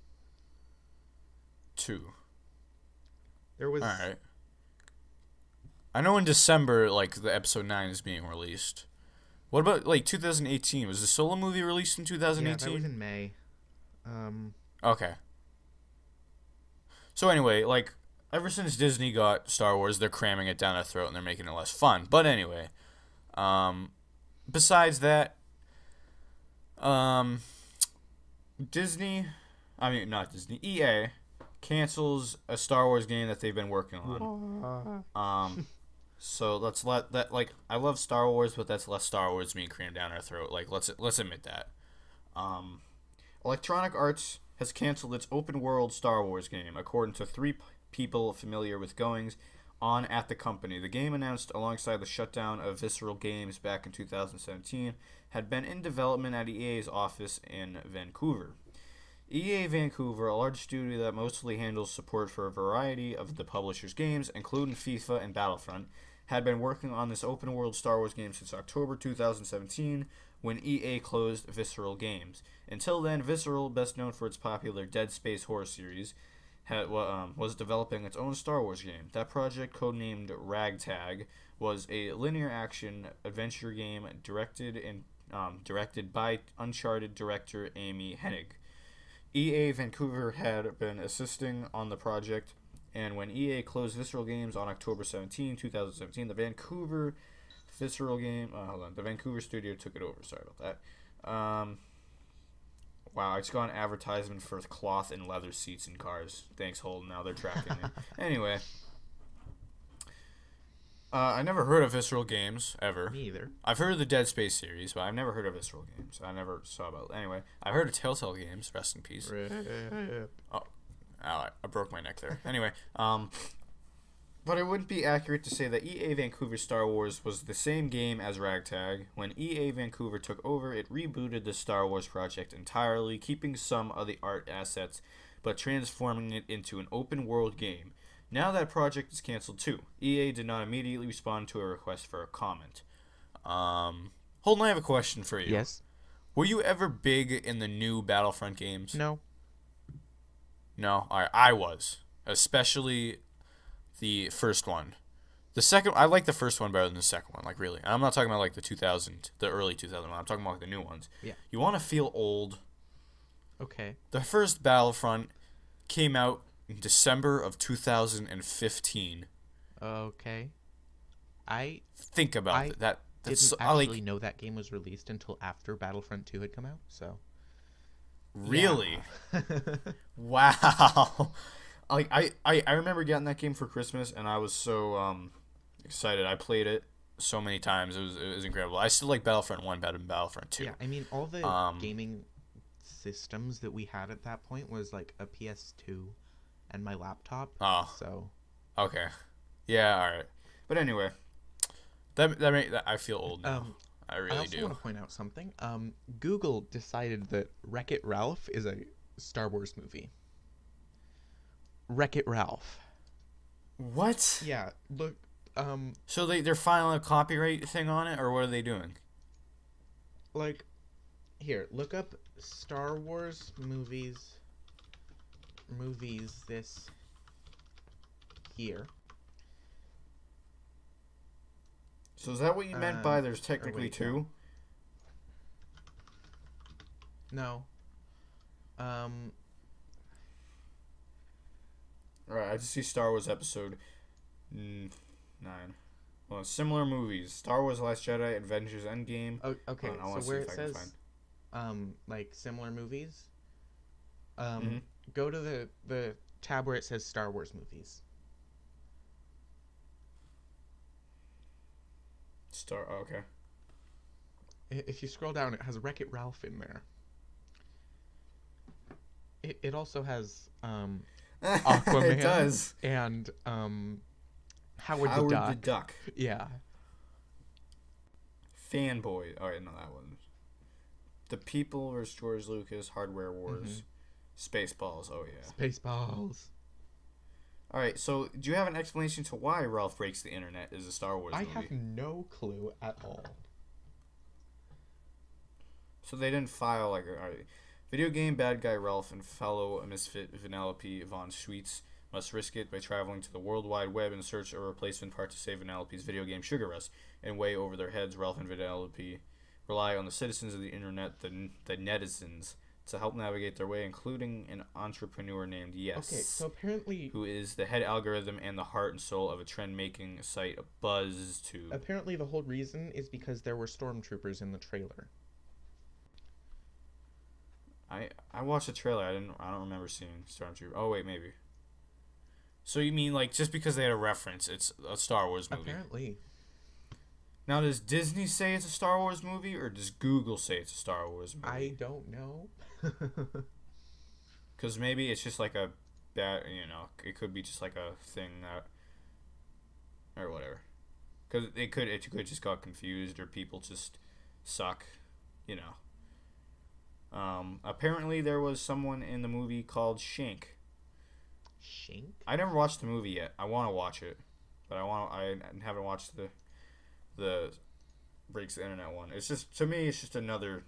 Speaker 1: 2.
Speaker 2: There was.
Speaker 1: Alright. I know in December, like, the episode 9 is being released. What about, like, 2018? Was the Solo movie released in
Speaker 2: Yeah,
Speaker 1: 2018?
Speaker 2: that was in May.
Speaker 1: Okay. So anyway, like, ever since Disney got Star Wars, they're cramming it down our throat and they're making it less fun. But anyway, besides that, EA cancels a Star Wars game that they've been working on. So let's let that, like, I love Star Wars, but that's less Star Wars being crammed down our throat. Like, let's admit that. Electronic Arts has canceled its open world Star Wars game, according to 3 people familiar with goings on at the company. The game, announced alongside the shutdown of Visceral Games back in 2017, had been in development at EA's office in Vancouver. EA Vancouver, a large studio that mostly handles support for a variety of the publisher's games, including FIFA and Battlefront, had been working on this open-world Star Wars game since October 2017, when EA closed Visceral Games. Until then, Visceral, best known for its popular Dead Space horror series, was developing its own Star Wars game. That project, codenamed Ragtag, was a linear action adventure game directed by Uncharted director Amy Hennig. EA Vancouver had been assisting on the project, and when EA closed Visceral Games on October 17, 2017, the Vancouver studio took it over. Sorry about that. Wow, I just got an advertisement for cloth and leather seats in cars. Thanks, Holden. Now they're tracking me. Anyway. I never heard of Visceral Games, ever.
Speaker 2: Me either.
Speaker 1: I've heard of the Dead Space series, but I've never heard of Visceral Games. I never saw about it. Anyway, I've heard of Telltale Games. Rest in peace. Oh, I broke my neck there. Anyway, but it wouldn't be accurate to say that EA Vancouver Star Wars was the same game as Ragtag. When EA Vancouver took over, it rebooted the Star Wars project entirely, keeping some of the art assets, but transforming it into an open-world game. Now that project is canceled too. EA did not immediately respond to a request for a comment. Holden, I have a question for you.
Speaker 2: Yes.
Speaker 1: Were you ever big in the new Battlefront games?
Speaker 2: No.
Speaker 1: No? Alright, I was. Especially the first one. The second, I like the first one better than the second one, like, really. I'm not talking about, like, the early 2000 one. I'm talking about, like, the new ones.
Speaker 2: Yeah.
Speaker 1: You want to feel old.
Speaker 2: Okay.
Speaker 1: The first Battlefront came out in December of 2015.
Speaker 2: Okay. I
Speaker 1: Think about
Speaker 2: I
Speaker 1: it. That's
Speaker 2: didn't
Speaker 1: so,
Speaker 2: actually know that game was released until after Battlefront 2 had come out. So
Speaker 1: really.
Speaker 2: yeah.
Speaker 1: Wow. Like I remember getting that game for Christmas and I was so excited. I played it so many times. It was incredible. I still like Battlefront 1 better than Battlefront 2.
Speaker 2: Yeah, I mean all the
Speaker 1: Um
Speaker 2: gaming systems that we had at that point was like a PS2 and my laptop.
Speaker 1: oh,
Speaker 2: So
Speaker 1: okay. Yeah, all right. But anyway, that I feel old now. I
Speaker 2: I
Speaker 1: really
Speaker 2: also
Speaker 1: do.
Speaker 2: want to point out something. Google decided that Wreck-It Ralph is a Star Wars movie. Wreck-It Ralph.
Speaker 1: What?
Speaker 2: Yeah, look.
Speaker 1: So they're filing a copyright thing on it or what are they doing?
Speaker 2: Like, here, look up Star Wars movies. Movies this year.
Speaker 1: So is that what you meant by there's
Speaker 2: Or
Speaker 1: technically
Speaker 2: wait,
Speaker 1: two?
Speaker 2: No.
Speaker 1: Alright, I just see Star Wars episode 9. Well, similar movies: Star Wars: Last Jedi, Avengers: Endgame.
Speaker 2: Oh, okay.
Speaker 1: Hold on, I wanna
Speaker 2: So
Speaker 1: see
Speaker 2: where
Speaker 1: if
Speaker 2: it
Speaker 1: I can
Speaker 2: says,
Speaker 1: find-
Speaker 2: like similar movies,
Speaker 1: Mhm.
Speaker 2: go to the tab where it says Star Wars movies.
Speaker 1: Oh, okay.
Speaker 2: If you scroll down, it has Wreck-It Ralph in there. It also has Aquaman.
Speaker 1: It does.
Speaker 2: And Howard
Speaker 1: Howard
Speaker 2: the Duck.
Speaker 1: the Duck.
Speaker 2: Yeah.
Speaker 1: Fanboy. Alright, no, that one. The People vs. George Lucas, Hardware Wars, Spaceballs. Oh, yeah.
Speaker 2: Spaceballs.
Speaker 1: Alright, so do you have an explanation to why Ralph Breaks the Internet is a Star Wars
Speaker 2: I
Speaker 1: movie?
Speaker 2: have no clue at all.
Speaker 1: So they didn't file, like, alright. Video game bad guy Ralph and fellow misfit Vanellope von Schweetz must risk it by traveling to the World Wide Web in search of a replacement part to save Vanellope's video game Sugar Rush. And way over their heads, Ralph and Vanellope rely on the citizens of the internet, the netizens, to help navigate their way, including an entrepreneur named Yes.
Speaker 2: Okay, so apparently...
Speaker 1: Who is the head algorithm and the heart and soul of a trend-making site, BuzzTube.
Speaker 2: Apparently the whole reason is because there were stormtroopers in the trailer.
Speaker 1: I watched the trailer. I don't remember seeing Stormtrooper. Oh wait, maybe. So you mean like just because they had a reference, it's a Star Wars movie?
Speaker 2: Apparently.
Speaker 1: Now does Disney say it's a Star Wars movie, or does Google say it's a Star Wars movie?
Speaker 2: I don't know.
Speaker 1: Because maybe it's just like a that it could be just like a thing that or whatever. Because it could just got confused or people just suck, you know. Apparently there was someone in the movie called Shank.
Speaker 2: Shank?
Speaker 1: I never watched the movie yet. I want to watch it, but I haven't watched the Breaks the Internet one. It's just, to me, it's just another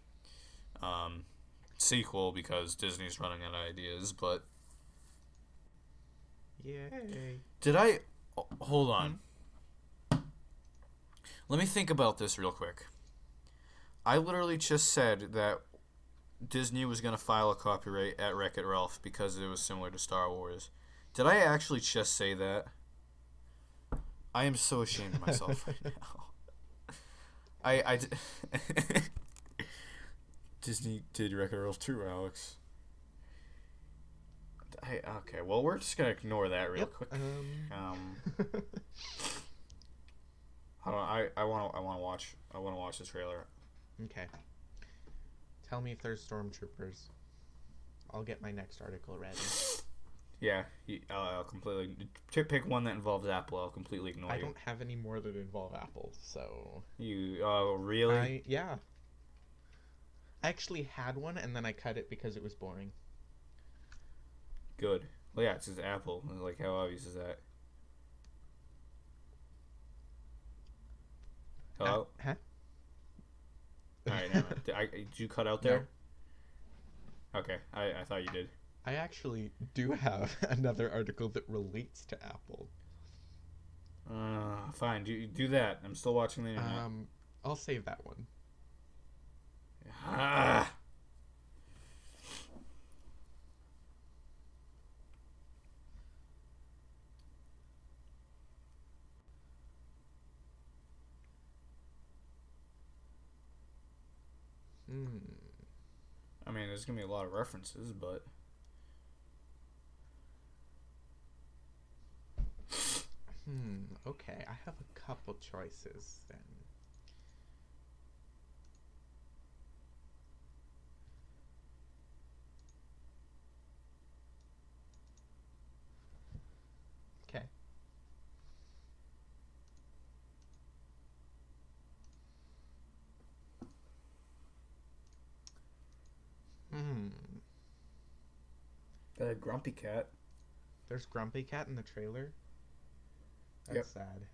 Speaker 1: sequel because Disney's running out of ideas. But
Speaker 2: Yay.
Speaker 1: did I hold on? Let me think about this real quick. I literally just said that Disney was going to file a copyright at Wreck-It Ralph because it was similar to Star Wars. Did I actually just say that? I am so ashamed of myself right now. Disney did Wreck-It Ralph too, Alex. Okay, well, we're just going to ignore that real quick. Hold on, I want to watch the trailer.
Speaker 2: Okay. Tell me if there's stormtroopers. I'll get my next article ready.
Speaker 1: Yeah, I'll completely pick one that involves Apple. I'll completely ignore you.
Speaker 2: I don't have any more that involve Apple, so...
Speaker 1: Oh, really?
Speaker 2: Yeah. I actually had one, and then I cut it because it was boring.
Speaker 1: Good. Well, yeah, it's just Apple. Like, how obvious is that? Hello?
Speaker 2: Huh?
Speaker 1: Alright, now, did you cut out there? No. Okay, I thought you did.
Speaker 2: I actually do have another article that relates to Apple.
Speaker 1: Fine, do that. I'm still watching the internet.
Speaker 2: I'll save that one.
Speaker 1: Ah. I mean, there's gonna be a lot of references, but
Speaker 2: Okay, I have a couple choices then. Okay.
Speaker 1: the Grumpy Cat.
Speaker 2: There's Grumpy Cat in the trailer. That's
Speaker 1: Yep.
Speaker 2: sad.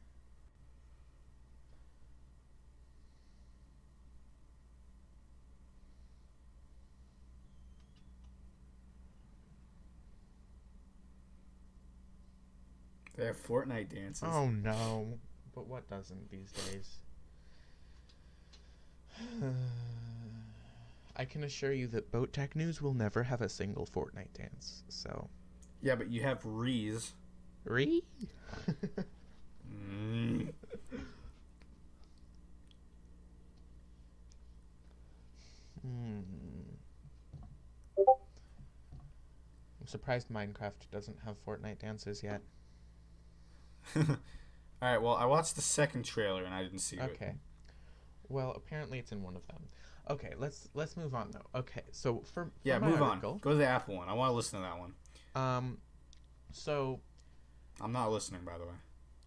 Speaker 1: They have Fortnite dances.
Speaker 2: Oh no. But what doesn't these days? I can assure you that Boat Tech News will never have a single Fortnite dance, so.
Speaker 1: Yeah, but you have Rees.
Speaker 2: Re? I'm surprised Minecraft doesn't have Fortnite dances yet.
Speaker 1: Alright, well, I watched the second trailer and I didn't see it.
Speaker 2: Okay. Well, apparently it's in one of them. Okay, let's move on though. Okay, so for
Speaker 1: Yeah,
Speaker 2: my
Speaker 1: move
Speaker 2: article,
Speaker 1: on. Go to the Apple one. I want to listen to that one.
Speaker 2: So
Speaker 1: I'm not listening, by the way.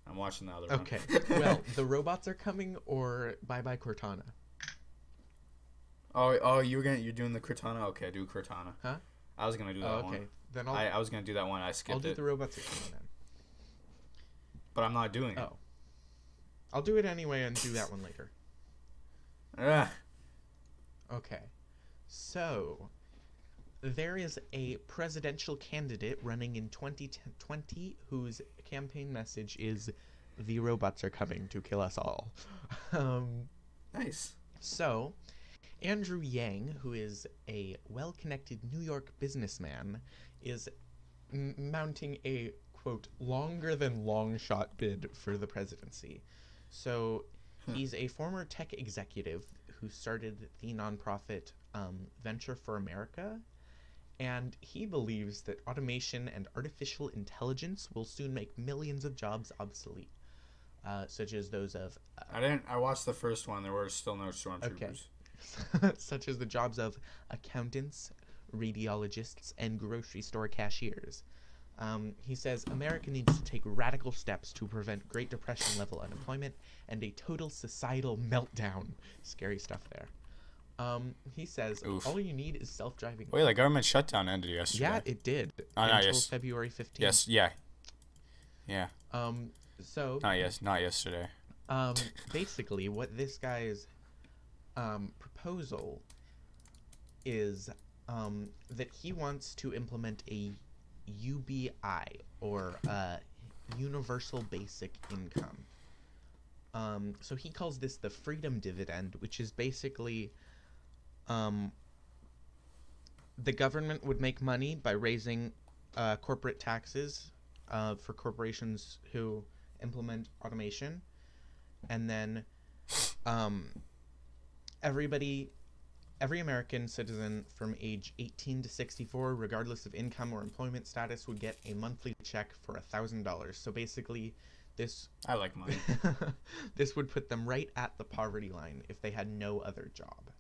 Speaker 1: I'm watching the other one.
Speaker 2: okay. Well, the robots are coming, or bye bye Cortana.
Speaker 1: Oh, you're doing the Cortana? Okay, do Cortana.
Speaker 2: Huh?
Speaker 1: I was gonna do that
Speaker 2: Oh,
Speaker 1: one.
Speaker 2: okay. Then
Speaker 1: I was gonna do that one. I
Speaker 2: I'll
Speaker 1: skipped
Speaker 2: do
Speaker 1: it.
Speaker 2: the robots are coming then.
Speaker 1: But I'm not doing it.
Speaker 2: Oh. I'll do it anyway and do that one later.
Speaker 1: Ugh.
Speaker 2: Okay. So, there is a presidential candidate running in 2020 whose campaign message is, "The robots are coming to kill us all."
Speaker 1: Nice.
Speaker 2: So, Andrew Yang, who is a well-connected New York businessman, is mounting a, quote, longer than long shot bid for the presidency. So, he's a former tech executive who started the nonprofit Venture for America, and he believes that automation and artificial intelligence will soon make millions of jobs obsolete, such as those of
Speaker 1: I watched the first one. There were still no stormtroopers.
Speaker 2: such as the jobs of accountants, radiologists, and grocery store cashiers. He says America needs to take radical steps to prevent Great Depression level unemployment and a total societal meltdown. Scary stuff there. He says
Speaker 1: Oof.
Speaker 2: all you need is self-driving.
Speaker 1: Wait, the government shutdown ended yesterday.
Speaker 2: Yeah, it did.
Speaker 1: Oh,
Speaker 2: until
Speaker 1: yes.
Speaker 2: February 15th.
Speaker 1: Yes. Yeah. Yeah.
Speaker 2: So
Speaker 1: Not yesterday.
Speaker 2: basically, what this guy's proposal is that he wants to implement a UBI, or Universal Basic Income. So he calls this the freedom dividend, which is basically the government would make money by raising corporate taxes for corporations who implement automation, and then every American citizen from age 18 to 64, regardless of income or employment status, would get a monthly check for $1,000. So basically,
Speaker 1: I like money.
Speaker 2: this would put them right at the poverty line if they had no other job.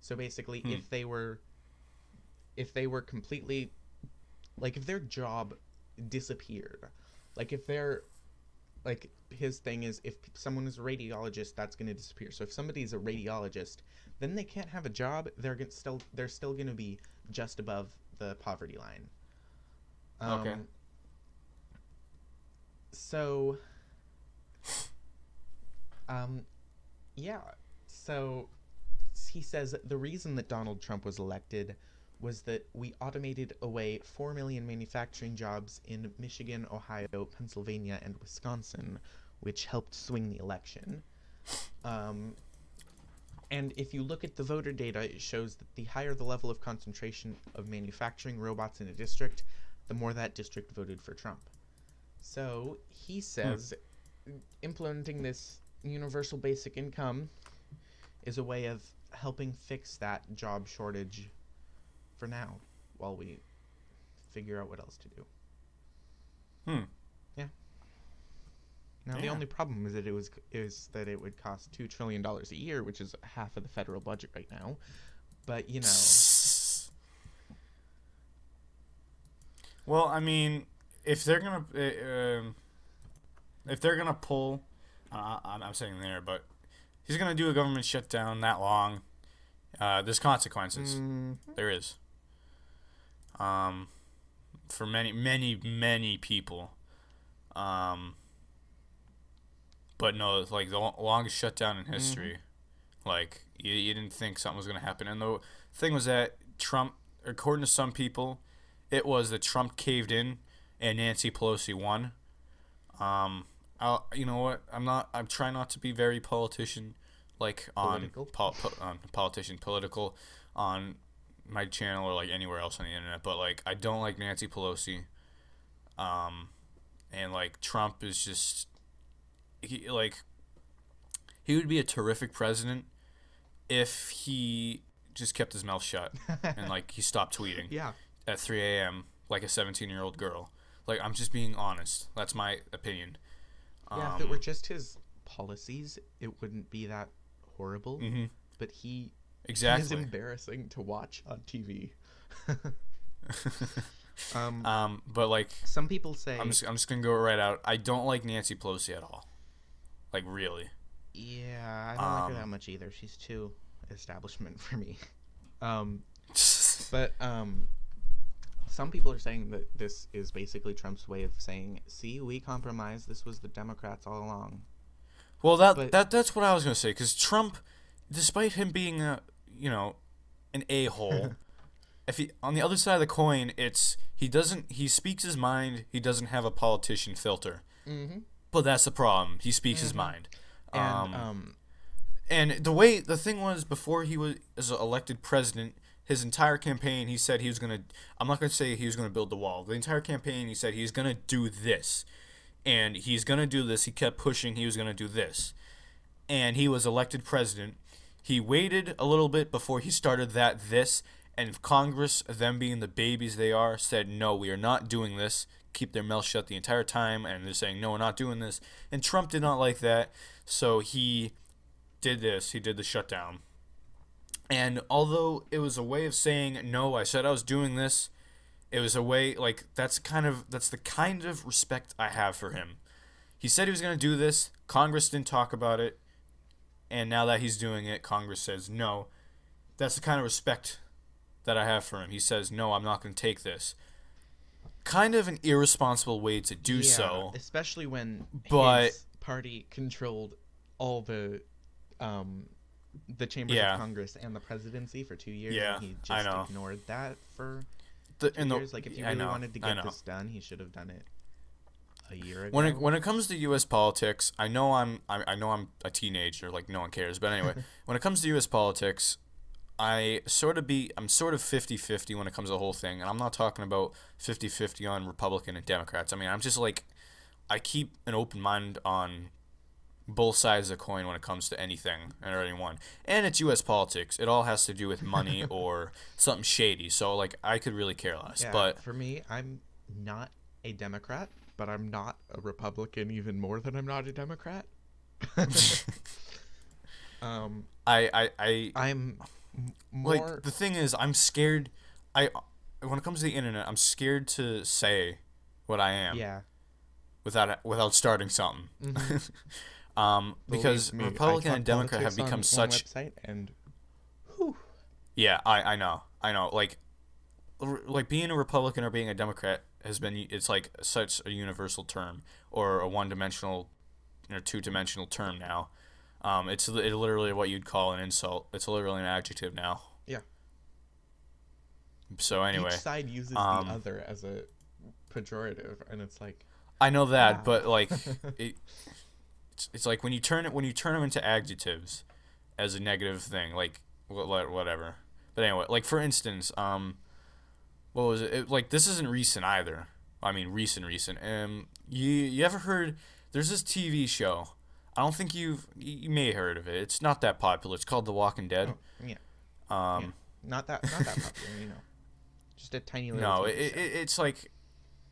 Speaker 2: So basically, if they were completely, like, if their job disappeared, like his thing is, if someone is a radiologist, that's going to disappear. So if somebody's a radiologist, then they can't have a job. They're still going to be just above the poverty line.
Speaker 1: Okay.
Speaker 2: So, yeah. So he says the reason that Donald Trump was elected was that we automated away 4 million manufacturing jobs in Michigan, Ohio, Pennsylvania, and Wisconsin, which helped swing the election. And if you look at the voter data, it shows that the higher the level of concentration of manufacturing robots in a district, the more that district voted for Trump. So he says implementing this universal basic income is a way of helping fix that job shortage for now, while we figure out what else to do. Yeah. Now the only problem is that it would cost $2 trillion a year, which is half of the federal budget right now. But
Speaker 1: Well, I mean, if they're gonna pull, I'm saying there, but he's gonna do a government shutdown that long. There's consequences. There is. For many people. But no, it's like the longest shutdown in history. Like, you didn't think something was going to happen. And the thing was that Trump, according to some people, it was that Trump caved in and Nancy Pelosi won. You know what? I'm trying not to be very politician, like
Speaker 2: Political?
Speaker 1: political on my channel or like anywhere else on the internet. But like, I don't like Nancy Pelosi. And like Trump is just, he would be a terrific president if he just kept his mouth shut and like he stopped tweeting at 3 a.m. like a 17-year-old girl. Like, I'm just being honest. That's my opinion.
Speaker 2: Yeah, if it were just his policies, it wouldn't be that horrible. But he is embarrassing to watch on TV.
Speaker 1: But like,
Speaker 2: some people say,
Speaker 1: I'm just gonna go right out. I don't like Nancy Pelosi at all. Like, really.
Speaker 2: Yeah, I don't like her that much either. She's too establishment for me. But some people are saying that this is basically Trump's way of saying, "See, we compromised. This was the Democrats all along."
Speaker 1: Well, that's what I was gonna say, because Trump, despite him being an a-hole, if he, on the other side of the coin, he speaks his mind. He doesn't have a politician filter. But that's the problem. He speaks his mind. And the thing was, before he was elected president, his entire campaign, he said he was gonna. I'm not gonna say he was gonna build the wall. The entire campaign, he said he's gonna do this, and he's gonna do this. He kept pushing. He was gonna do this, and he was elected president. He waited a little bit before he started this, and Congress, them being the babies they are, said, no, we are not doing this. Keep their mouth shut the entire time, and they're saying, no, we're not doing this. And Trump did not like that, so he did this. He did the shutdown. And although it was a way of saying, no, I said I was doing this, it was a way, like, that's the kind of respect I have for him. He said he was going to do this. Congress didn't talk about it. And now that he's doing it, Congress says no. That's the kind of respect that I have for him. He says, no, I'm not going to take this. Kind of an irresponsible way to do so.
Speaker 2: Especially when his party controlled all the chambers of Congress and the presidency for 2 years.
Speaker 1: Yeah,
Speaker 2: and he just ignored that for 2 years. Like, if he really wanted to get this done, he should have done it a year ago.
Speaker 1: When it comes to U.S. politics, I know I'm a teenager, like no one cares. But anyway, when it comes to U.S. politics, I'm sort of 50-50 when it comes to the whole thing. And I'm not talking about 50-50 on Republican and Democrats. I mean, I'm just like, I keep an open mind on both sides of the coin when it comes to anything and anyone. And it's U.S. politics. It all has to do with money or something shady. So, like, I could really care less.
Speaker 2: Yeah,
Speaker 1: but
Speaker 2: for me, I'm not a Democrat, but I'm not a Republican even more than I'm not a Democrat.
Speaker 1: I'm
Speaker 2: more...
Speaker 1: Like, the thing is, I'm scared. When it comes to the internet, I'm scared to say what I am.
Speaker 2: Yeah.
Speaker 1: Without starting something. Because Republican and Democrat have become such.
Speaker 2: Website and.
Speaker 1: Yeah, I know. Like being a Republican or being a Democrat it's like such a universal term, or a one-dimensional or two-dimensional term now. It's literally what you'd call an insult. It's literally an adjective now.
Speaker 2: Yeah.
Speaker 1: So anyway,
Speaker 2: each side uses the other as a pejorative, and it's like.
Speaker 1: I know that, but like, it's like when you turn them into adjectives as a negative thing, like whatever. But anyway, like for instance, what was it? Like, this isn't recent either. I mean, recent. You ever heard? There's this TV show. I don't think you may have heard of it. It's not that popular. It's called The Walking Dead.
Speaker 2: Oh, yeah.
Speaker 1: Um,
Speaker 2: Not that popular, you know. Just a tiny little.
Speaker 1: no,
Speaker 2: TV show.
Speaker 1: it's like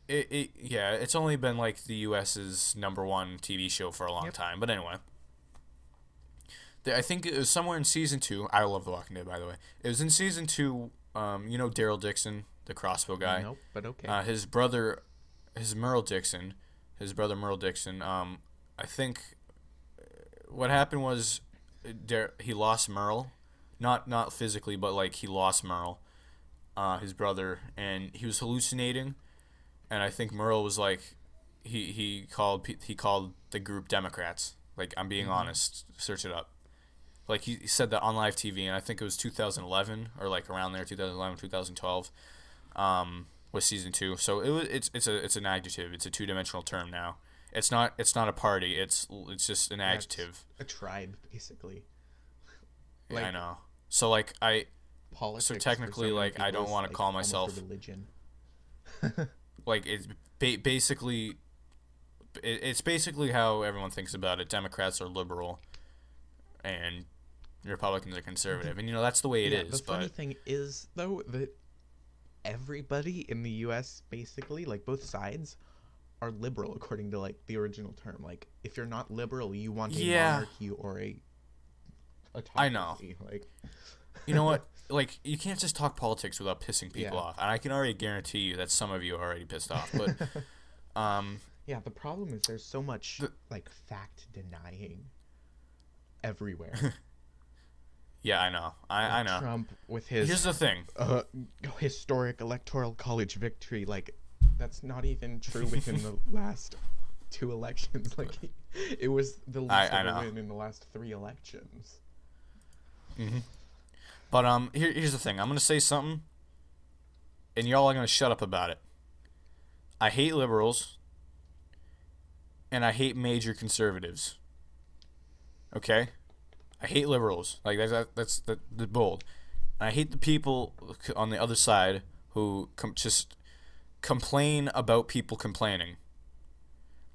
Speaker 1: yeah, it's only been like the U.S.'s #1 TV show for a long time. But anyway, I think it was somewhere in season 2. I love The Walking Dead, by the way. It was in season 2. You know Daryl Dixon, the crossbow guy.
Speaker 2: Nope, but okay.
Speaker 1: His brother Merle Dixon. I think what happened was he lost Merle, not physically, but like he lost Merle, his brother, and he was hallucinating, and I think Merle was like, he called the group Democrats. Like, I'm being honest, search it up. Like he said that on live TV, and I think it was 2011 or like around there, 2011, 2012, was season 2. So it's an adjective. It's a 2-dimensional term now. It's not a party. It's just an adjective.
Speaker 2: A tribe, basically.
Speaker 1: Yeah,
Speaker 2: Like,
Speaker 1: I know. So like
Speaker 2: politics
Speaker 1: so
Speaker 2: for
Speaker 1: technically,
Speaker 2: so many
Speaker 1: like, I don't
Speaker 2: people is,
Speaker 1: want to
Speaker 2: like,
Speaker 1: call
Speaker 2: almost a
Speaker 1: myself
Speaker 2: religion.
Speaker 1: like basically it's basically how everyone thinks about it. Democrats are liberal, and Republicans are conservative, and that's the way it is.
Speaker 2: The funny thing is, though, that everybody in the U.S. basically, like both sides, are liberal according to like the original term. Like, if you're not liberal, you want a monarchy or a autocracy.
Speaker 1: I know.
Speaker 2: Like,
Speaker 1: You know what? Like, you can't just talk politics without pissing people
Speaker 2: Yeah.
Speaker 1: off, and I can already guarantee you that some of you are already pissed off. But
Speaker 2: yeah, the problem is there's so much like fact denying everywhere.
Speaker 1: yeah, I know. I know.
Speaker 2: Trump with his
Speaker 1: Here's the thing.
Speaker 2: Historic electoral college victory, like, that's not even true within the last 2 elections. Like, it was the least
Speaker 1: I
Speaker 2: of a
Speaker 1: know.
Speaker 2: win in the last 3 elections.
Speaker 1: But here's the thing. I'm gonna say something, and y'all are gonna shut up about it. I hate liberals, and I hate major conservatives. Okay, I hate liberals. Like, that's the bold. And I hate the people on the other side who just complain about people complaining.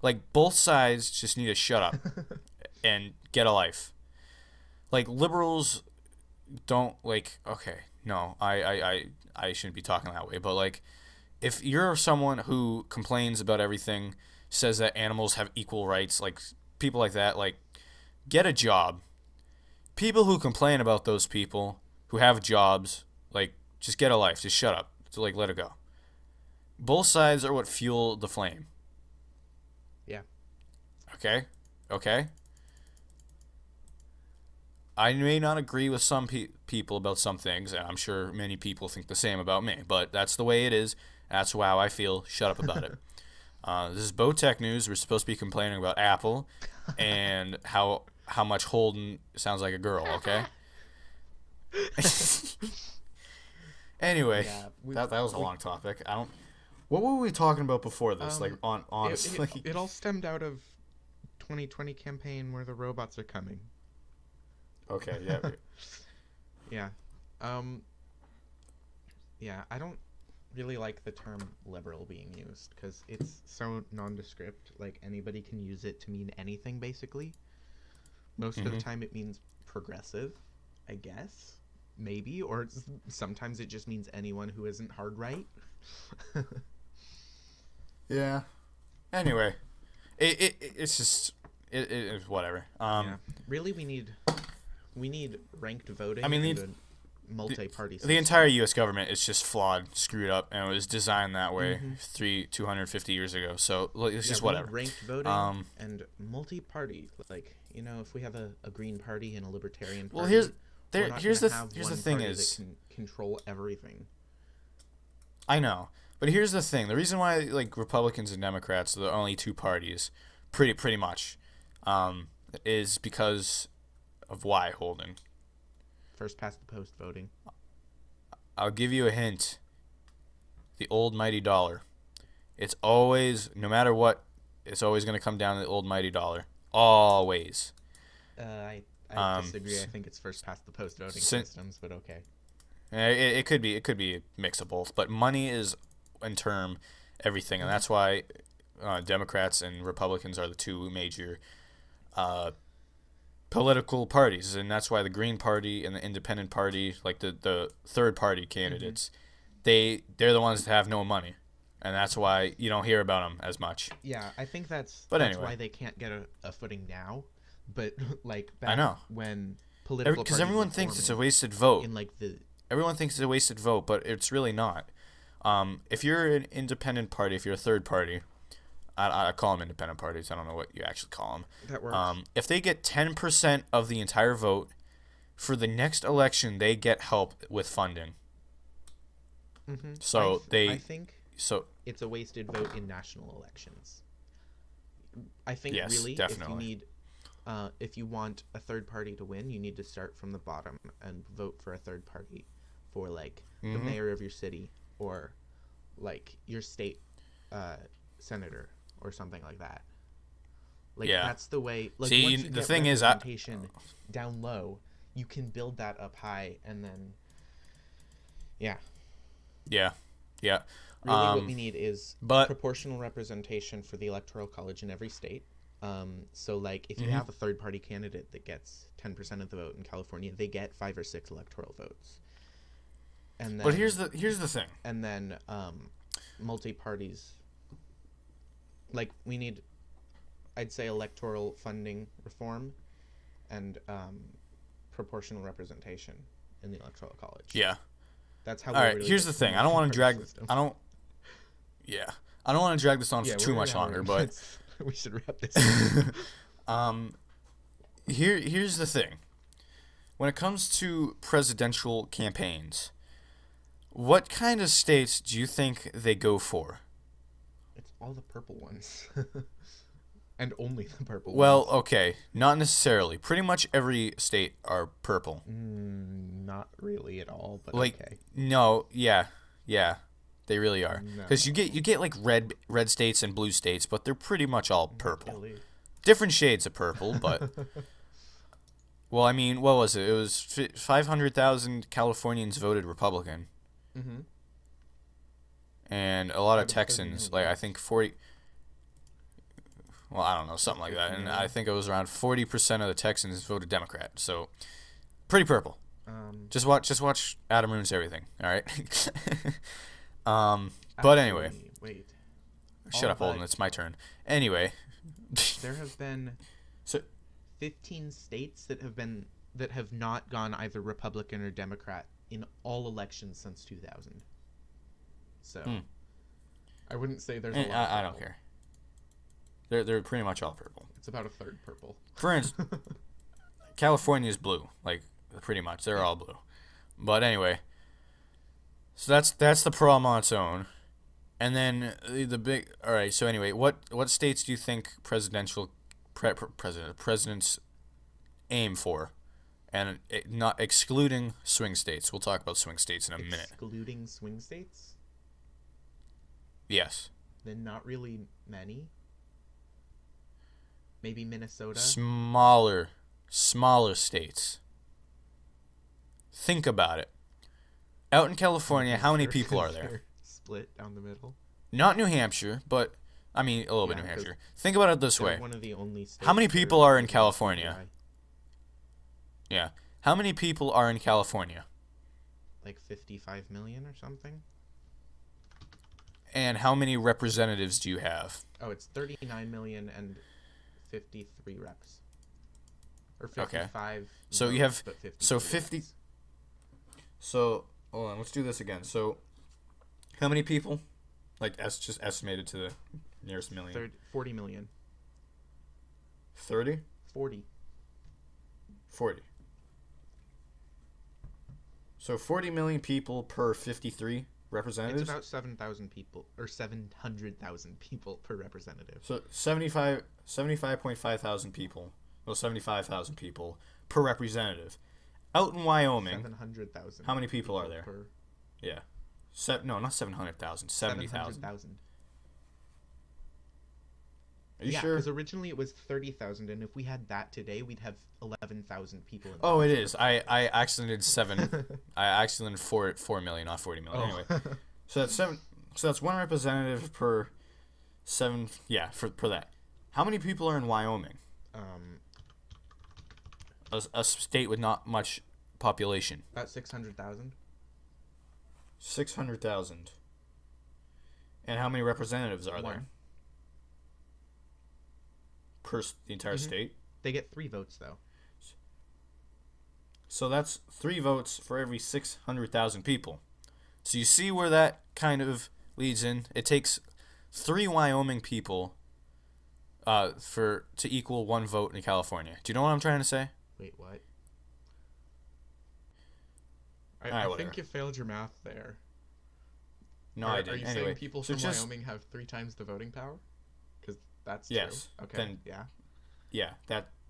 Speaker 1: Like, both sides just need to shut up and get a life. Like, liberals don't, like, okay, no, I shouldn't be talking that way, but like, if you're someone who complains about everything, says that animals have equal rights, like people like that, like, get a job. People who complain about those people who have jobs, like, just get a life, just shut up, so, like, let it go. Both sides are what fuel the flame.
Speaker 2: Yeah.
Speaker 1: Okay. I may not agree with some people about some things, and I'm sure many people think the same about me, but that's the way it is. That's how I feel. Shut up about it. This is Botech News. We're supposed to be complaining about Apple and how much Holden sounds like a girl, okay? Anyway,
Speaker 2: Yeah,
Speaker 1: that was a long topic. What were we talking about before this? Like, honestly.
Speaker 2: It all stemmed out of 2020 campaign where the robots are coming.
Speaker 1: Okay, yeah.
Speaker 2: Yeah. Yeah, I don't really like the term liberal being used because it's so nondescript. Like, anybody can use it to mean anything, basically. Most of the time it means progressive, I guess. Maybe. Or sometimes it just means anyone who isn't hard right.
Speaker 1: Yeah. Anyway, it's just it's whatever.
Speaker 2: Yeah. Really, we need ranked voting.
Speaker 1: I mean,
Speaker 2: and a multi-party system.
Speaker 1: The entire U.S. government is just flawed, screwed up, and it was designed that way 250 years ago. So it's just
Speaker 2: we need
Speaker 1: whatever.
Speaker 2: ranked voting and multi-party. Like, if we have a Green Party and a Libertarian Party.
Speaker 1: Well,
Speaker 2: we're not
Speaker 1: here's
Speaker 2: gonna
Speaker 1: the
Speaker 2: have
Speaker 1: here's the
Speaker 2: one
Speaker 1: thing
Speaker 2: party
Speaker 1: is,
Speaker 2: that can control everything.
Speaker 1: I know, but here's the thing. The reason why, like, Republicans and Democrats are the only two parties, pretty much, is because of why, Holden.
Speaker 2: First past the post voting.
Speaker 1: I'll give you a hint. The old mighty dollar. It's always, no matter what, it's always going to come down to the old mighty dollar. Always.
Speaker 2: I disagree. I think it's first past the post voting systems, but okay.
Speaker 1: It could be a mix of both, but money is, in term, everything, and that's why Democrats and Republicans are the two major political parties, and that's why the Green Party and the Independent Party, like the third party candidates, they're the ones that have no money, and that's why you don't hear about them as much.
Speaker 2: Yeah, I think that's
Speaker 1: Anyway.
Speaker 2: why they can't get a footing now. But like
Speaker 1: I
Speaker 2: back
Speaker 1: know.
Speaker 2: when political
Speaker 1: Because
Speaker 2: parties
Speaker 1: everyone
Speaker 2: were
Speaker 1: thinks it's a
Speaker 2: forming
Speaker 1: wasted vote.
Speaker 2: in like the
Speaker 1: Everyone thinks it's a wasted vote, but it's really not. If you're an independent party, if you're a third party, I call them independent parties. I don't know what you actually call them.
Speaker 2: that works.
Speaker 1: If they get 10% of the entire vote, for the next election, they get help with funding. So
Speaker 2: I think
Speaker 1: So
Speaker 2: it's a wasted vote in national elections. I think
Speaker 1: Yes,
Speaker 2: really
Speaker 1: definitely.
Speaker 2: if you want a third party to win, you need to start from the bottom and vote for a third party for like the mayor of your city or like your state senator or something like that. Like
Speaker 1: Yeah.
Speaker 2: that's the way. Like
Speaker 1: See,
Speaker 2: once you
Speaker 1: the
Speaker 2: get
Speaker 1: thing is,
Speaker 2: representation down low, you can build that up high, and then yeah.
Speaker 1: yeah.
Speaker 2: Really, what we need is
Speaker 1: but-
Speaker 2: proportional representation for the electoral college in every state. So, like, if you have a third-party candidate that gets 10% of the vote in California, they get 5 or 6 electoral votes. And then,
Speaker 1: But here's the thing.
Speaker 2: and then multi-parties. Like, we need, I'd say, electoral funding reform and proportional representation in the electoral college.
Speaker 1: Yeah.
Speaker 2: That's how.
Speaker 1: All right. Here's the thing. I don't want to drag.
Speaker 2: System.
Speaker 1: I don't want to drag this on
Speaker 2: Yeah,
Speaker 1: for too
Speaker 2: we're
Speaker 1: much
Speaker 2: an hour
Speaker 1: longer.
Speaker 2: in.
Speaker 1: But
Speaker 2: we should wrap this up.
Speaker 1: here's the thing. When it comes to presidential campaigns, what kind of states do you think they go for?
Speaker 2: It's all the purple ones. And only the purple
Speaker 1: Well,
Speaker 2: ones.
Speaker 1: okay, not necessarily. Pretty much every state are purple.
Speaker 2: Not really at all, but
Speaker 1: Like
Speaker 2: okay.
Speaker 1: no, yeah, they really are.
Speaker 2: No.
Speaker 1: Because you get like red states and blue states, but they're pretty much all purple.
Speaker 2: Really.
Speaker 1: Different shades of purple, but well, I mean, what was it? It was 500,000 Californians voted Republican,
Speaker 2: Mm-hmm.
Speaker 1: and a lot of
Speaker 2: Out of 30
Speaker 1: Texans, like
Speaker 2: million.
Speaker 1: I think 40. Well, I don't know, something like that, and I think it was around 40% of the Texans voted Democrat. So, pretty purple. Just watch Adam Ruins Everything. All right. But anyway,
Speaker 2: Actually, wait.
Speaker 1: shut
Speaker 2: All
Speaker 1: up, Holden.
Speaker 2: but-
Speaker 1: It's my turn. Anyway,
Speaker 2: There have been
Speaker 1: so
Speaker 2: 15 states that have not gone either Republican or Democrat in all elections since 2000. So I wouldn't say there's a lot.
Speaker 1: I don't care. They're pretty much all purple.
Speaker 2: It's about a third purple.
Speaker 1: For instance, California is blue, like pretty much. They're all blue. But anyway, so that's the problem on its own. And then the big. All right. So anyway, what states do you think presidents aim for? And not excluding swing states. We'll talk about swing states in a minute.
Speaker 2: Excluding swing states,
Speaker 1: Yes.
Speaker 2: then not really many. Maybe Minnesota.
Speaker 1: Smaller states. Think about it. Out in California, how many people are there?
Speaker 2: They're split down the middle.
Speaker 1: Not New Hampshire, but I mean a little bit
Speaker 2: Yeah,
Speaker 1: New
Speaker 2: 'cause
Speaker 1: Hampshire. Think about it this
Speaker 2: They're
Speaker 1: way.
Speaker 2: one of the only states.
Speaker 1: How many
Speaker 2: that
Speaker 1: people are in
Speaker 2: against
Speaker 1: California?
Speaker 2: CPI.
Speaker 1: Yeah. How many people are in California?
Speaker 2: Like 55 million or something.
Speaker 1: And how many representatives do you have?
Speaker 2: Oh, it's 39 million and 53 reps. Or
Speaker 1: Okay.
Speaker 2: 55.
Speaker 1: So you
Speaker 2: votes,
Speaker 1: have-
Speaker 2: but 53
Speaker 1: so 50
Speaker 2: reps.
Speaker 1: So, hold on, let's do this again. So, how many people? Like, just estimated to the nearest million.
Speaker 2: 40 million.
Speaker 1: 30?
Speaker 2: 40.
Speaker 1: 40. So 40 million people per 53 representatives.
Speaker 2: It's about 7,000 people, or 700,000 people per representative.
Speaker 1: So 75.5 thousand people. Well, 75,000 people per representative. Out in Wyoming,
Speaker 2: 700,000.
Speaker 1: how many people are there?
Speaker 2: Per
Speaker 1: Yeah. No, not 700,000. 70,000.
Speaker 2: 700,000.
Speaker 1: Are you
Speaker 2: Yeah,
Speaker 1: sure?
Speaker 2: because originally it was 30,000, and if we had that today, we'd have 11,000 people. In the
Speaker 1: Oh, it
Speaker 2: House.
Speaker 1: is. I accidentally did 7. I accidentally did 4 million, not 40 million.
Speaker 2: Oh.
Speaker 1: Anyway, so that's 7. So that's one representative per 7. Yeah, per that. How many people are in Wyoming?
Speaker 2: Um,
Speaker 1: A state with not much population.
Speaker 2: about 600,000.
Speaker 1: 600,000. And how many representatives are there?
Speaker 2: One.
Speaker 1: The entire state?
Speaker 2: They get 3 votes though.
Speaker 1: So that's 3 votes for every 600,000 people. So you see where that kind of leads in. It takes 3 Wyoming people to equal 1 vote in California. Do you know what I'm trying to say?
Speaker 2: Wait, what?
Speaker 1: Alright,
Speaker 2: I
Speaker 1: whatever.
Speaker 2: think you failed your math there.
Speaker 1: No,
Speaker 2: are,
Speaker 1: I
Speaker 2: Are
Speaker 1: didn't.
Speaker 2: you
Speaker 1: Anyway,
Speaker 2: saying people
Speaker 1: so
Speaker 2: from
Speaker 1: just,
Speaker 2: Wyoming have 3 times the voting power? Because that's
Speaker 1: yes.
Speaker 2: true. Okay.
Speaker 1: Then,
Speaker 2: Yeah.
Speaker 1: yeah,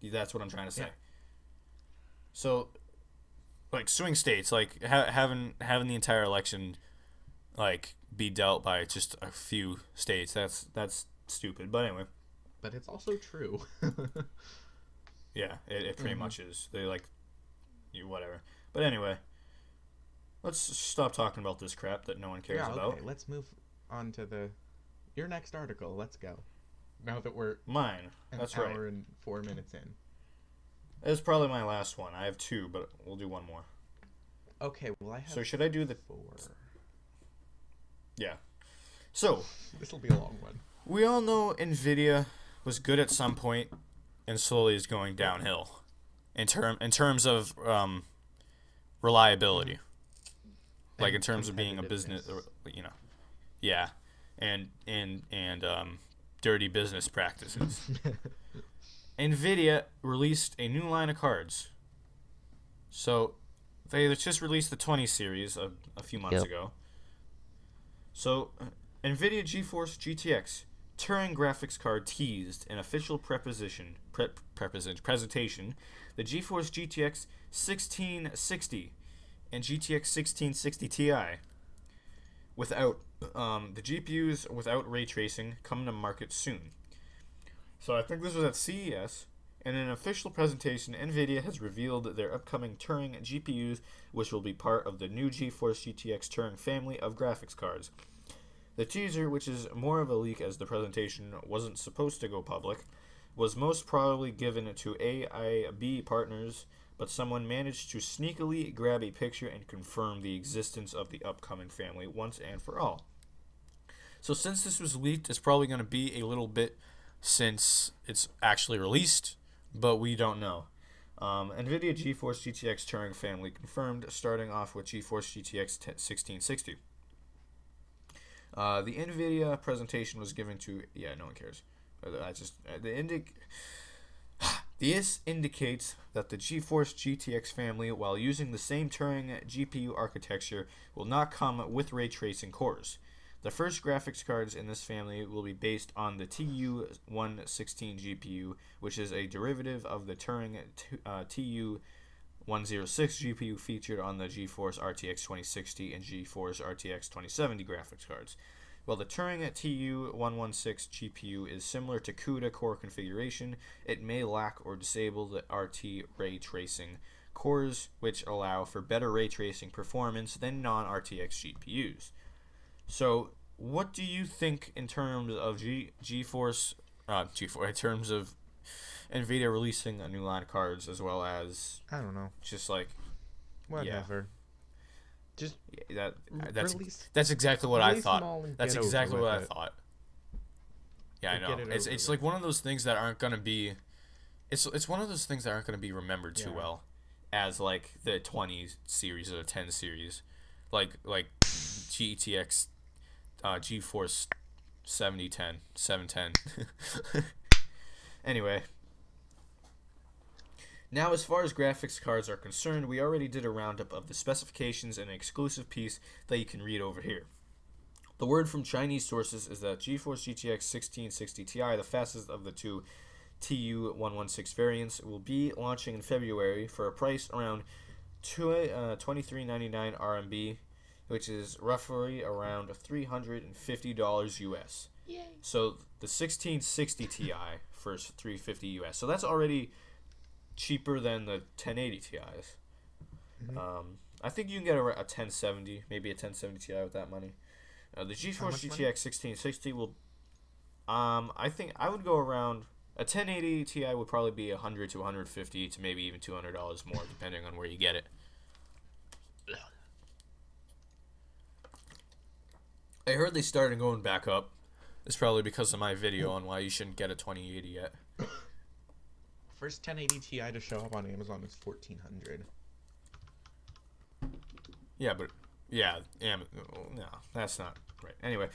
Speaker 1: that's what I'm trying to say.
Speaker 2: Yeah.
Speaker 1: So, like swing states, like having the entire election, like be dealt by just a few states. That's stupid. But anyway.
Speaker 2: But it's also true.
Speaker 1: Yeah, it pretty much is. They whatever. But anyway, let's stop talking about this crap that no one cares about.
Speaker 2: Okay, let's move on to your next article. Let's go. Now that we're
Speaker 1: Mine.
Speaker 2: an
Speaker 1: That's
Speaker 2: hour
Speaker 1: right.
Speaker 2: and 4 minutes in.
Speaker 1: It's probably my last one. I have 2, but we'll do one more.
Speaker 2: Okay, well I have
Speaker 1: So should I do the
Speaker 2: 4.
Speaker 1: Yeah. So
Speaker 2: This will be a long one.
Speaker 1: we all know Nvidia was good at some point and slowly is going downhill in terms of reliability. Like in terms of being a business, you know. Yeah. And dirty business practices. Nvidia released a new line of cards. So they just released the 20 series a few months ago. So Nvidia GeForce GTX Turing graphics card teased an official presentation, the GeForce GTX 1660 and GTX 1660 Ti without the GPUs without ray tracing coming to market soon. So I think this was at CES. In an official presentation, Nvidia has revealed their upcoming Turing GPUs, which will be part of the new GeForce GTX Turing family of graphics cards. The teaser, which is more of a leak as the presentation wasn't supposed to go public, was most probably given to AIB partners, but someone managed to sneakily grab a picture and confirm the existence of the upcoming family once and for all. So since this was leaked, it's probably going to be a little bit since it's actually released, but we don't know. Nvidia GeForce GTX Turing family confirmed, starting off with GeForce GTX 1660. The Nvidia presentation was given to no one cares. This indicates that the GeForce GTX family, while using the same Turing GPU architecture, will not come with ray tracing cores. The first graphics cards in this family will be based on the TU-116 GPU, which is a derivative of the Turing TU-106 GPU featured on the GeForce RTX 2060 and GeForce RTX 2070 graphics cards. While the Turing TU-116 GPU is similar to CUDA core configuration, it may lack or disable the RT ray tracing cores, which allow for better ray tracing performance than non-RTX GPUs. So, what do you think in terms of GeForce, in terms of Nvidia releasing a new line of cards, as well as
Speaker 2: I don't know.
Speaker 1: just like
Speaker 2: Whatever. Just
Speaker 1: that's exactly what I
Speaker 2: release them
Speaker 1: thought.
Speaker 2: all and
Speaker 1: That's
Speaker 2: get
Speaker 1: exactly
Speaker 2: over
Speaker 1: what I
Speaker 2: with it.
Speaker 1: thought. Yeah, I
Speaker 2: Like,
Speaker 1: know.
Speaker 2: get it
Speaker 1: It's
Speaker 2: over
Speaker 1: like one of those things that aren't gonna be. It's one of those things that aren't gonna be remembered too
Speaker 2: Yeah.
Speaker 1: well, as like the 20 series or the 10 series, like GTX, GeForce 710. Anyway. Now, as far as graphics cards are concerned, we already did a roundup of the specifications in an exclusive piece that you can read over here. The word from Chinese sources is that GeForce GTX 1660 Ti, the fastest of the two TU-116 variants, will be launching in February for a price around 23.99 RMB, which is roughly around $350 US.
Speaker 2: Yay.
Speaker 1: So the 1660 Ti for $350 US. So that's already cheaper than the 1080 Ti's. I think you can get a 1070, maybe a 1070 Ti with that money. The GeForce GTX 1660 will, I think I would go around A 1080 Ti would probably be 100 to 150 to maybe even $200 more, depending on where you get it. I heard they started going back up. It's probably because of my video on why you shouldn't get a 2080 yet.
Speaker 2: First 1080 Ti to show up on Amazon is $1,400.
Speaker 1: Yeah, but no, that's not right. Anyway,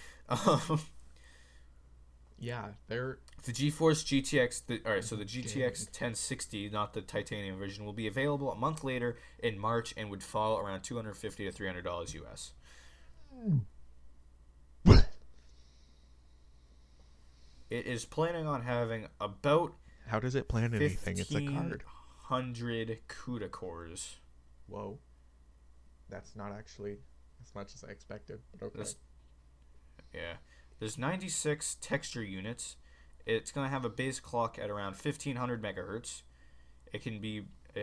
Speaker 2: yeah, they're
Speaker 1: the GeForce GTX. So the GTX 1060, not the titanium version, will be available a month later in March and would fall around $250 to $300 US. It is planning on having about
Speaker 2: how does it plan anything? It's a card.
Speaker 1: 1,500 CUDA cores.
Speaker 2: Whoa, that's not actually as much as I expected. But okay.
Speaker 1: Yeah, there's 96 texture units. It's gonna have a base clock at around 1,500 megahertz. It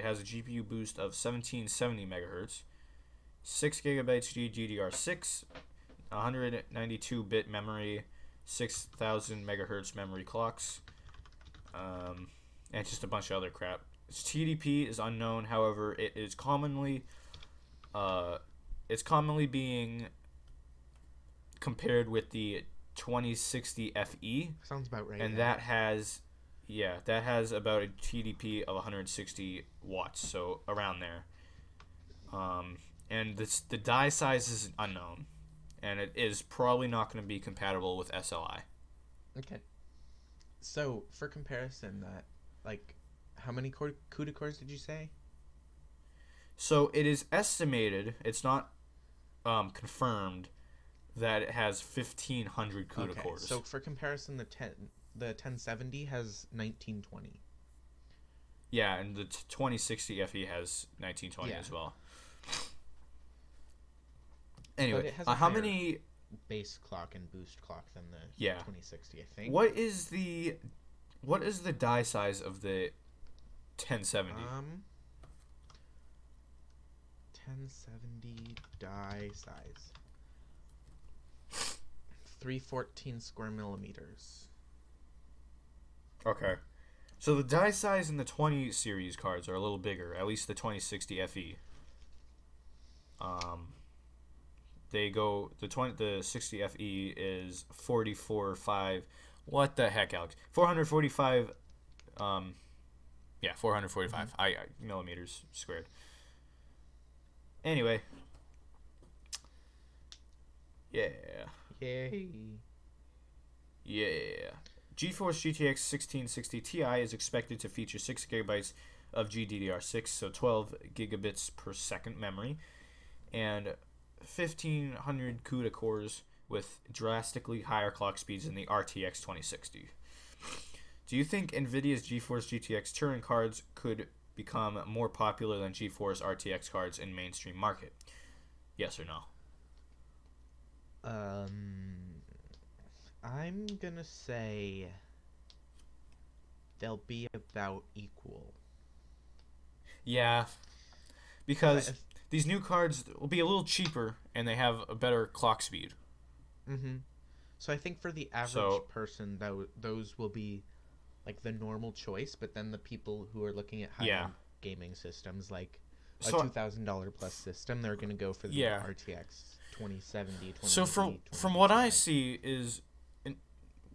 Speaker 1: has a GPU boost of 1,770 megahertz, 6 gigabytes GDDR6, 192-bit memory, 6,000 megahertz memory clocks, and just a bunch of other crap. Its TDP is unknown. However, it is commonly being compared with the 2060 FE.
Speaker 2: Sounds about right.
Speaker 1: And that has about a TDP of 160 watts, so around there. And the die size is unknown, and it is probably not going to be compatible with SLI.
Speaker 2: Okay. So for comparison, how many CUDA cores did you say?
Speaker 1: So it is estimated, it's not confirmed, that it has 1,500 CUDA cores.
Speaker 2: So for comparison, the 1070 has 1920.
Speaker 1: Yeah, and the 2060 FE has 1920 as well. Anyway,
Speaker 2: but it has
Speaker 1: how many
Speaker 2: base clock and boost clock than the 2060? I think.
Speaker 1: What is the die size of the 1070?
Speaker 2: 1070 die size. 314 square millimeters.
Speaker 1: Okay. So the die size in the 20 series cards are a little bigger, at least the 2060 FE. The 60 FE is 44.5. What the heck, Alex? 445. 445 millimeters squared. Anyway. Yeah.
Speaker 2: Yay.
Speaker 1: Yeah. GeForce GTX 1660 Ti is expected to feature 6 gigabytes of GDDR6, so 12 gigabits per second memory, and 1,500 CUDA cores with drastically higher clock speeds than the RTX 2060. Do you think Nvidia's GeForce GTX Turing cards could become more popular than GeForce RTX cards in mainstream market? Yes or no?
Speaker 2: I'm gonna say they'll be about equal.
Speaker 1: Yeah, because these new cards will be a little cheaper and they have a better clock speed.
Speaker 2: Mm-hmm. So I think for the average person, those will be like the normal choice, but then the people who are looking at high-end gaming systems, like a $2,000 plus system, they're gonna go for the RTX 2070.
Speaker 1: So from what I see is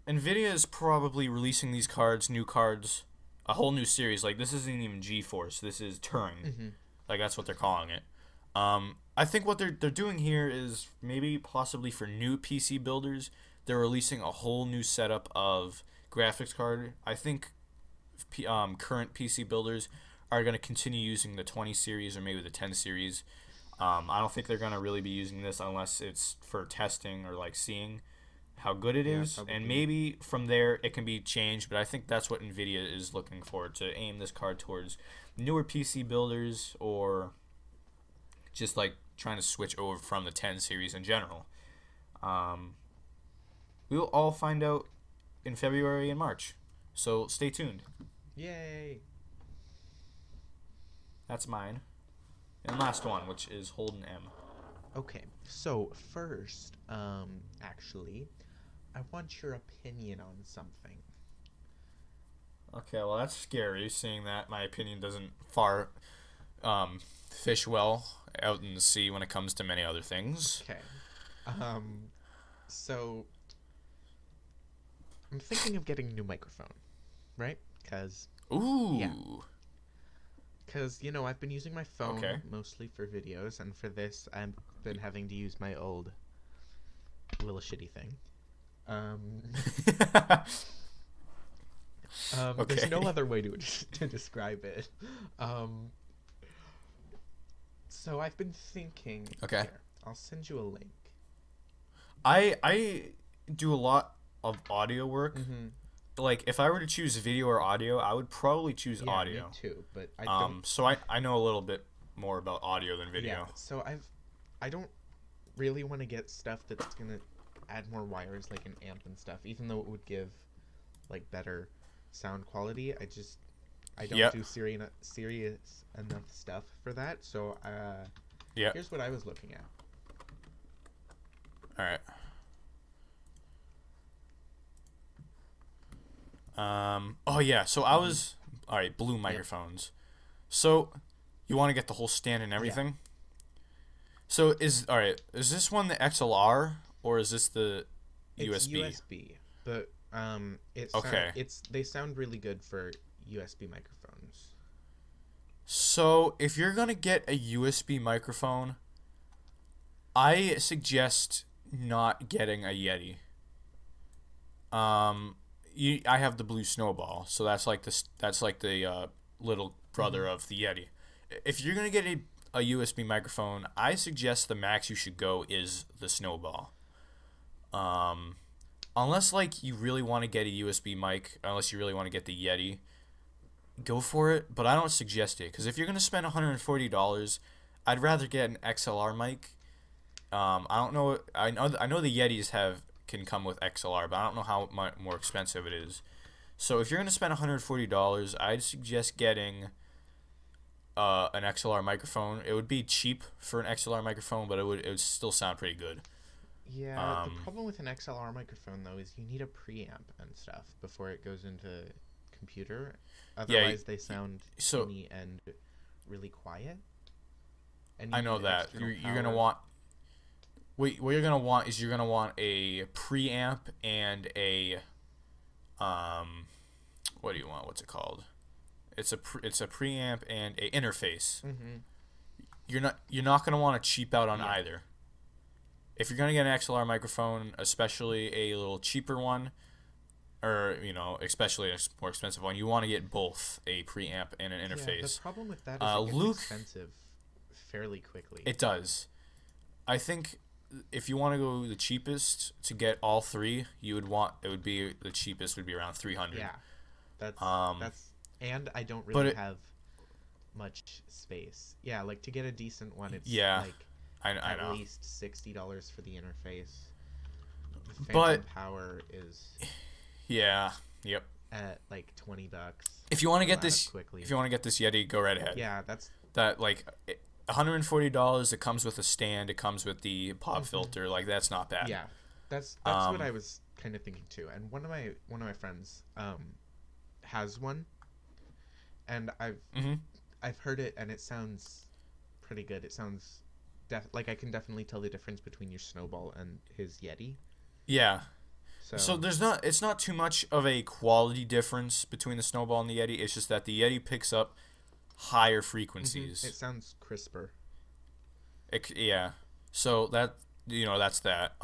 Speaker 1: Nvidia is probably releasing these new cards, a whole new series. Like, this isn't even GeForce, this is Turing.
Speaker 2: Mm-hmm.
Speaker 1: Like, that's what they're calling it. I think what they're doing here is maybe possibly for new PC builders, they're releasing a whole new setup of graphics card. I think current PC builders are going to continue using the 20 series or maybe the 10 series. I don't think they're going to really be using this unless it's for testing or like seeing how good it is. Probably. And maybe from there it can be changed, but I think that's what Nvidia is looking for, to aim this card towards newer PC builders or just like trying to switch over from the 10 series in general. We'll all find out in February and March, so stay tuned.
Speaker 2: Yay!
Speaker 1: That's mine. And last one, which is Holden M.
Speaker 2: Okay, so first, actually, I want your opinion on something.
Speaker 1: Okay, well that's scary. Seeing that my opinion doesn't fish well out in the sea when it comes to many other things.
Speaker 2: Okay. Um, so I'm thinking of getting a new microphone, right?
Speaker 1: Ooh.
Speaker 2: Yeah. Because, I've been using my phone
Speaker 1: Okay.
Speaker 2: mostly for videos, and for this, I've been having to use my old little shitty thing. Um, There's no
Speaker 1: Okay.
Speaker 2: other way to describe it. Um, so I've been thinking.
Speaker 1: Okay.
Speaker 2: Here, I'll send you a link.
Speaker 1: I do a lot of audio work.
Speaker 2: Mm-hmm.
Speaker 1: Like if I were to choose video or audio, I would probably choose
Speaker 2: Yeah,
Speaker 1: audio.
Speaker 2: me too. But I don't.
Speaker 1: So I know a little bit more about audio than video.
Speaker 2: Yeah. So I don't really want to get stuff that's gonna add more wires, like an amp and stuff. Even though it would give like better sound quality, I don't
Speaker 1: Yep.
Speaker 2: do serious enough stuff for that. So
Speaker 1: Yeah.
Speaker 2: here's what I was looking at.
Speaker 1: All right. Oh yeah. So I was all right. Blue microphones. So you want to get the whole stand and everything. So is this one the XLR or is this the
Speaker 2: It's
Speaker 1: USB?
Speaker 2: USB, but
Speaker 1: Okay.
Speaker 2: they sound really good for USB microphones.
Speaker 1: So if you're gonna get a USB microphone, I suggest not getting a Yeti. I have the Blue Snowball, so that's like the little brother of the Yeti. If you're gonna get a USB microphone, I suggest the max you should go is the Snowball. Unless like you really want to get a USB mic, unless you really want to get the Yeti, go for it. But I don't suggest it because if you're gonna spend $140, I'd rather get an XLR mic. I don't know. I know the Yetis can come with XLR, but I don't know how much more expensive it is. So if you're gonna spend $140, I'd suggest getting an XLR microphone. It would be cheap for an XLR microphone, but it would still sound pretty good.
Speaker 2: Yeah, the problem with an XLR microphone though is you need a preamp and stuff before it goes into computer. Otherwise, they sound tinny and really quiet. And
Speaker 1: I know that you're gonna want. What you're gonna want is a preamp and a what do you want? What's it called? It's a preamp and a interface.
Speaker 2: Mm-hmm.
Speaker 1: You're not gonna want to cheap out on either. If you're gonna get an XLR microphone, especially a little cheaper one, or especially a more expensive one, you want to get both a preamp and an interface.
Speaker 2: Yeah, the problem with that is it gets expensive fairly quickly.
Speaker 1: It does. I think if you want to go the cheapest to get all three, the cheapest would be around $300.
Speaker 2: Yeah, that's and I don't really have much space. Yeah, like to get a decent one, it's like
Speaker 1: I know.
Speaker 2: at least $60 for the interface. The
Speaker 1: But
Speaker 2: phantom power is
Speaker 1: yep.
Speaker 2: at like $20.
Speaker 1: If you want to get this Yeti, go right ahead.
Speaker 2: Yeah, that's
Speaker 1: like $140. It comes with a stand. It comes with the pop filter. Like that's not bad.
Speaker 2: Yeah, that's what I was kind of thinking too. And one of my friends has one, and I've heard it, and it sounds pretty good. It sounds like I can definitely tell the difference between your Snowball and his Yeti.
Speaker 1: Yeah. So it's not too much of a quality difference between the Snowball and the Yeti. It's just that the Yeti picks up higher frequencies.
Speaker 2: It sounds crisper.
Speaker 1: Yeah. So that's that.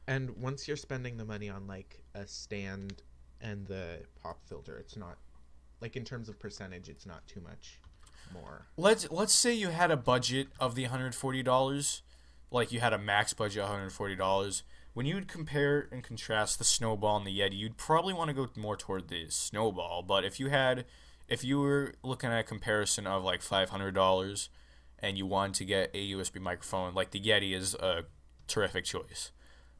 Speaker 2: And once you're spending the money on like a stand and the pop filter, it's not like in terms of percentage, it's not too much more.
Speaker 1: Let's say you had a budget of the $140, like you had a max budget of $140. When you would compare and contrast the Snowball and the Yeti, you'd probably want to go more toward the Snowball. But if you were looking at a comparison of like $500 and you wanted to get a USB microphone, like the Yeti is a terrific choice.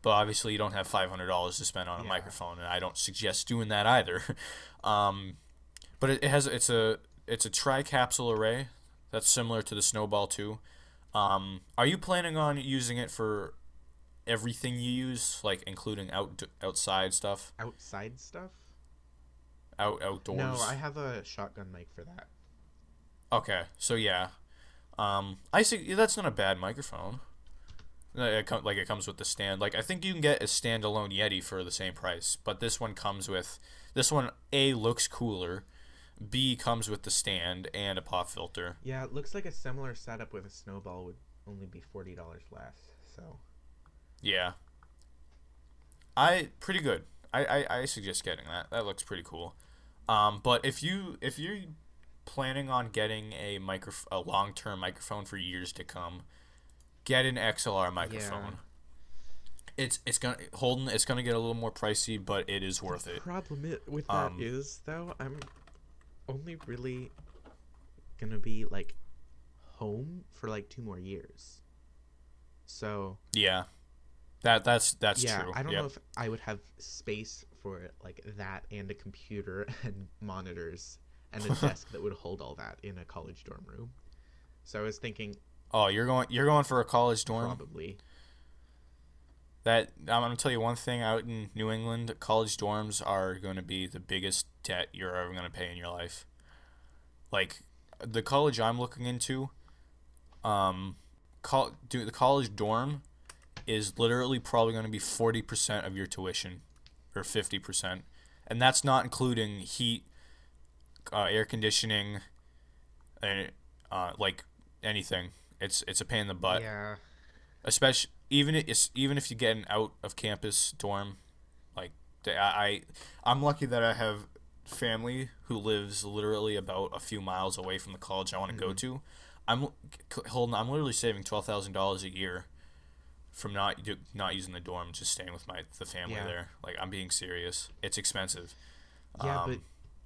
Speaker 1: But obviously you don't have $500 to spend on a microphone, and I don't suggest doing that either. But it's a tri-capsule array that's similar to the Snowball too. Are you planning on using it for everything you use, like including outside stuff?
Speaker 2: Outside stuff?
Speaker 1: outdoors?
Speaker 2: No, I have a shotgun mic for that.
Speaker 1: Okay, so yeah, I see that's not a bad microphone. Like it comes with the stand. Like I think you can get a standalone Yeti for the same price, but this one comes with this one. A looks cooler. B comes with the stand and a pop filter.
Speaker 2: Yeah, it looks like a similar setup with a snowball would only be $40 less. So
Speaker 1: Yeah, pretty good. I suggest getting that. That looks pretty cool. But if you're planning on getting a long-term microphone for years to come, get an XLR microphone. It's gonna get a little more pricey, but it is worth it.
Speaker 2: Problem with that is though, I'm only really gonna be like home for like 2 more years. So
Speaker 1: Yeah, that's
Speaker 2: yeah,
Speaker 1: true.
Speaker 2: I don't
Speaker 1: Yep.
Speaker 2: know if I would have space for like that and a computer and monitors and a desk that would hold all that in a college dorm room. So I was thinking
Speaker 1: Oh, you're going for a college dorm?
Speaker 2: probably.
Speaker 1: That I'm gonna tell you one thing. Out in New England, college dorms are going to be the biggest debt you're ever going to pay in your life. Like the college I'm looking into, the college dorm is literally probably going to be 40% of your tuition, or 50%, and that's not including heat, air conditioning, and like anything. It's a pain in the butt.
Speaker 2: Yeah.
Speaker 1: Especially even if you get an out of campus dorm, like I'm lucky that I have family who lives literally about a few miles away from the college I want to go to. I'm literally saving $12,000 a year from not using the dorm, just staying with the family there. Like I'm being serious. It's expensive.
Speaker 2: Yeah, but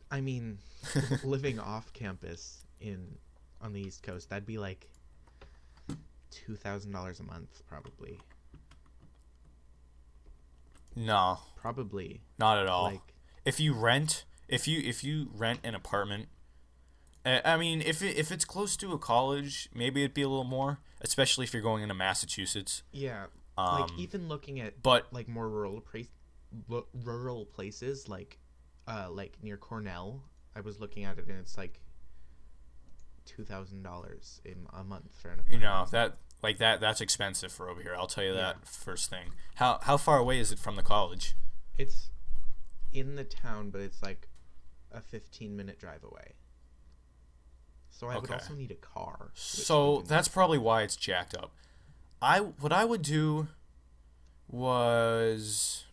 Speaker 2: I mean, living off campus on the East Coast, that'd be like $2,000 a month, probably.
Speaker 1: No,
Speaker 2: Probably.
Speaker 1: not at all.
Speaker 2: Like,
Speaker 1: if you rent an apartment, I mean, if it's close to a college, maybe it'd be a little more, especially if you're going into Massachusetts.
Speaker 2: yeah, like even looking at like more rural places, like near Cornell, I was looking at it and it's like $2,000 in a month for an apartment.
Speaker 1: You know that's expensive for over here. I'll tell you that first thing. How far away is it from the college?
Speaker 2: It's in the town, but it's like a 15-minute drive away. So I would also need a car.
Speaker 1: So that's probably why it's jacked up. What I would do was,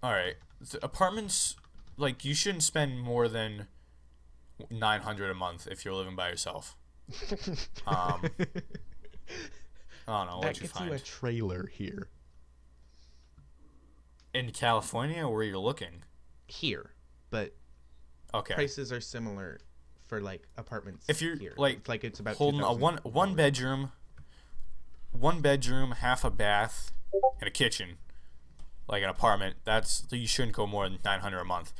Speaker 1: all right, the apartments, like you shouldn't spend more than $900 a month if you're living by yourself. I don't know.
Speaker 2: That gets you a trailer here.
Speaker 1: In California, where you're looking?
Speaker 2: Here, but
Speaker 1: okay.
Speaker 2: Prices are similar for like apartments.
Speaker 1: If you're
Speaker 2: here.
Speaker 1: like
Speaker 2: it's about
Speaker 1: holding a one bedroom, half a bath, and a kitchen, like an apartment, you shouldn't go more than $900 a month.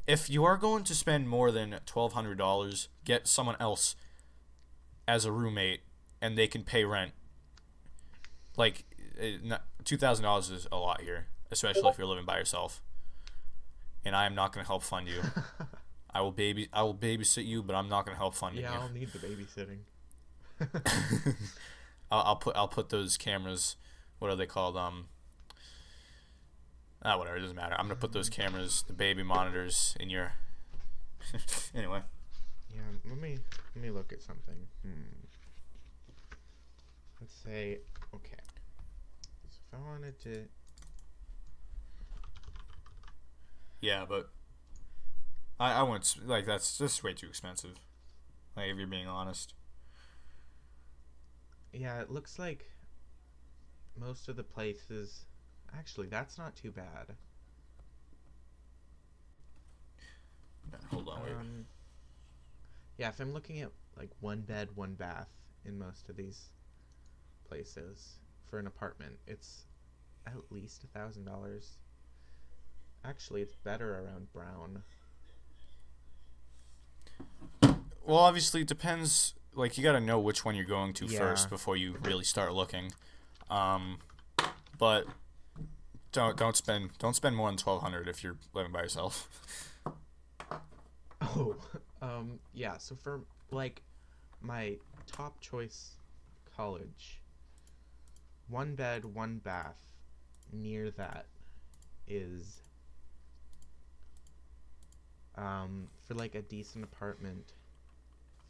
Speaker 1: If you are going to spend more than $1,200, get someone else as a roommate, and they can pay rent. Like $2,000 is a lot here, especially if you're living by yourself. And I am not going to help fund you. I will babysit you, but I'm not going to help fund you.
Speaker 2: Yeah, I'll need the babysitting.
Speaker 1: I'll put those cameras. What are they called? Whatever. It doesn't matter. I'm gonna put those cameras, the baby monitors, in your. Anyway.
Speaker 2: Yeah. Let me look at something. Let's say okay. So if I wanted to.
Speaker 1: Yeah, but I wouldn't like that's just way too expensive. Like if you're being honest.
Speaker 2: Yeah, it looks like most of the places. Actually, that's not too bad.
Speaker 1: Hold on. Wait.
Speaker 2: Yeah, if I'm looking at like one bed, one bath in most of these places for an apartment, it's at least $1,000. Actually, it's better around Brown.
Speaker 1: Well, obviously, it depends. Like, you got to know which one you're going to
Speaker 2: Yeah.
Speaker 1: first before you really start looking. But don't spend more than 1,200 if you're living by yourself.
Speaker 2: Oh, yeah. So for like my top choice college, one bed, one bath, near that is for like a decent apartment,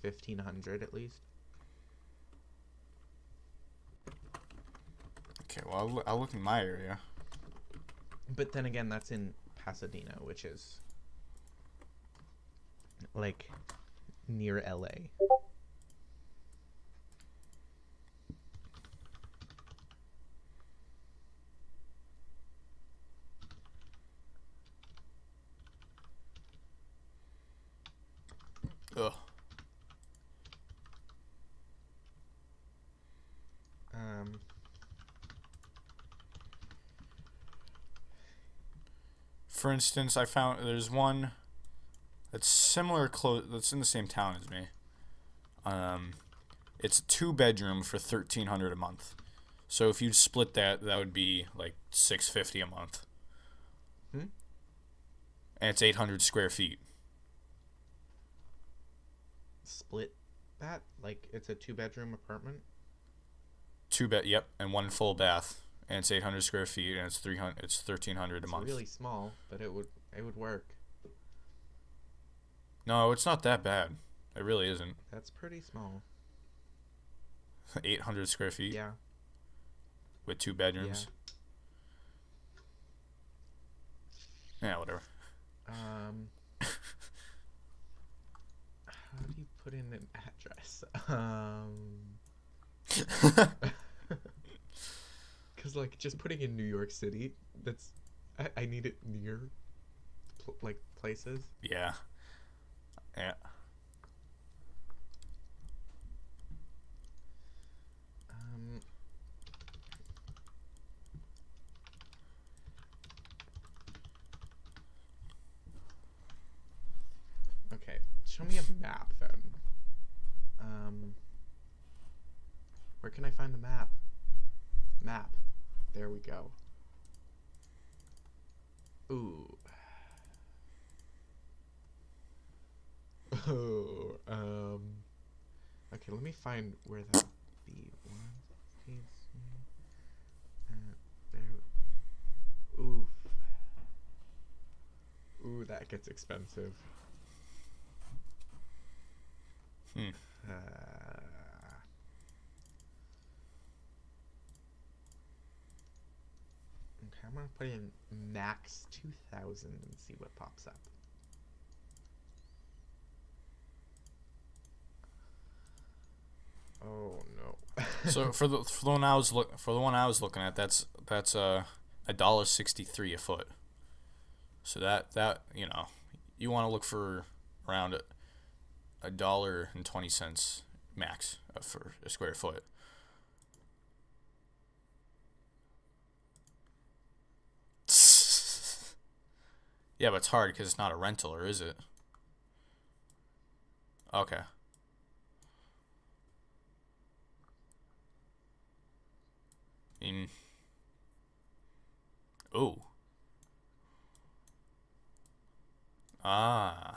Speaker 2: 1,500 at least.
Speaker 1: Okay, well I'll look in my area.
Speaker 2: But then again, that's in Pasadena, which is like near LA.
Speaker 1: Ugh.
Speaker 2: Um,
Speaker 1: For instance, I found there's one that's similar close that's in the same town as me. It's a 2-bedroom for 1,300 a month. So if you split that, that would be like 650 a month.
Speaker 2: Hmm?
Speaker 1: And it's 800 square feet.
Speaker 2: split that? Like it's a 2-bedroom apartment?
Speaker 1: Yep, and one full bath, and it's 800 square feet, and it's 300. It's 1,300 a
Speaker 2: It's
Speaker 1: month.
Speaker 2: really small, but it would work.
Speaker 1: No, it's not that bad. It really isn't.
Speaker 2: That's pretty small.
Speaker 1: 800 square feet
Speaker 2: Yeah.
Speaker 1: with 2 bedrooms. Yeah, whatever.
Speaker 2: How do you put in an address? Because like just putting in New York City, that's I need it near like places.
Speaker 1: Yeah. Yeah.
Speaker 2: Okay, show me a map then. Where can I find the map? Map. There we go. Ooh. Oh, okay, let me find where that would be. There. Oof. Ooh, that gets expensive.
Speaker 1: Hmm.
Speaker 2: Okay, I'm gonna put in max 2,000 and see what pops up. Oh no.
Speaker 1: So for the one I was looking at, that's $1.63 a foot. So that you want to look for around $1.20 max for a square foot. Yeah, but it's hard because it's not a rental, or is it? Okay. Oh. Ah.